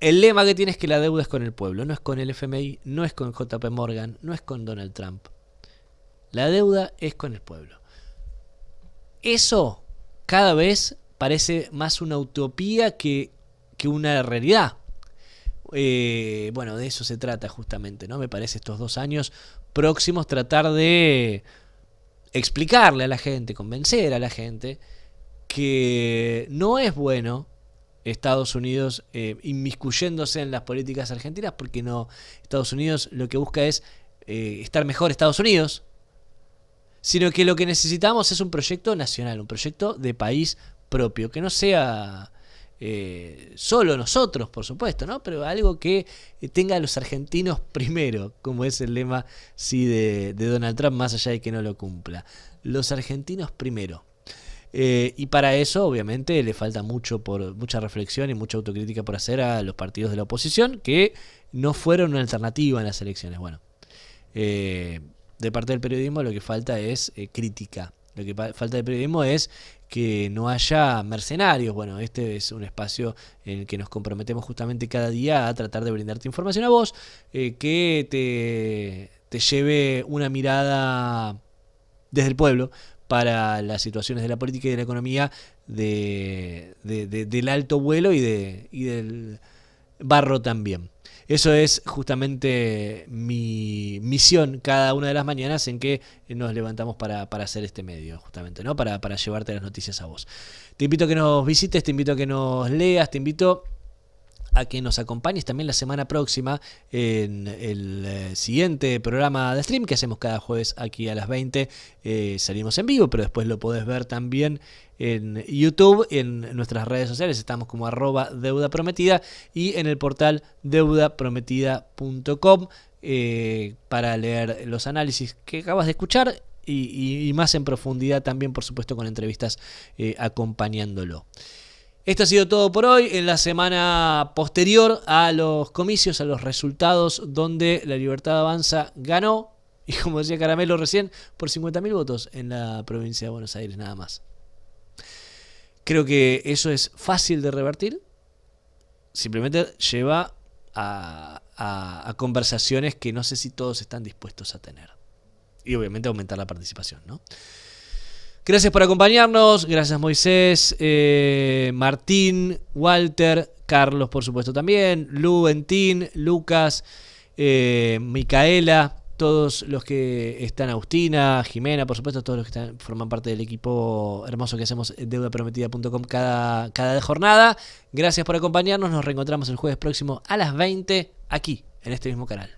el lema que tiene es que la deuda es con el pueblo, no es con el FMI, no es con JP Morgan, no es con Donald Trump. La deuda es con el pueblo. Eso cada vez parece más una utopía que una realidad. Bueno, de eso se trata justamente, ¿no? Me parece estos 2 años próximos tratar de explicarle a la gente, convencer a la gente que no es bueno Estados Unidos inmiscuyéndose en las políticas argentinas, porque no, Estados Unidos lo que busca es estar mejor Estados Unidos, sino que lo que necesitamos es un proyecto nacional, un proyecto de país propio, que no sea solo nosotros, por supuesto, ¿no? Pero algo que tenga a los argentinos primero, como es el lema de Donald Trump, más allá de que no lo cumpla. Los argentinos primero. Y para eso, obviamente, le falta mucha reflexión y mucha autocrítica por hacer a los partidos de la oposición, que no fueron una alternativa en las elecciones. Bueno, de parte del periodismo lo que falta es crítica. Lo que falta del periodismo es que no haya mercenarios. Bueno, este es un espacio en el que nos comprometemos justamente cada día a tratar de brindarte información a vos, que te lleve una mirada desde el pueblo para las situaciones de la política y de la economía del alto vuelo y del barro también. Eso es justamente mi misión cada una de las mañanas en que nos levantamos para hacer este medio, justamente, ¿no? Para llevarte las noticias a vos. Te invito a que nos visites, te invito a que nos leas, te invito a que nos acompañes también la semana próxima en el siguiente programa de stream que hacemos cada jueves aquí a las 20. Salimos en vivo, pero después lo podés ver también en YouTube, en nuestras redes sociales. Estamos como @deudaprometida y en el portal deudaprometida.com para leer los análisis que acabas de escuchar y más en profundidad también, por supuesto, con entrevistas acompañándolo. Esto ha sido todo por hoy. En la semana posterior a los comicios, a los resultados donde La Libertad Avanza ganó, y como decía Caramelo recién, por 50.000 votos en la provincia de Buenos Aires nada más. Creo que eso es fácil de revertir. Simplemente lleva a conversaciones que no sé si todos están dispuestos a tener. Y obviamente aumentar la participación, ¿no? Gracias por acompañarnos, gracias Moisés, Martín, Walter, Carlos por supuesto también, Lu, Entín, Lucas, Micaela, todos los que están, Agustina, Jimena, por supuesto, todos los que forman parte del equipo hermoso que hacemos en deudaprometida.com cada jornada. Gracias por acompañarnos, nos reencontramos el jueves próximo a las 20 aquí, en este mismo canal.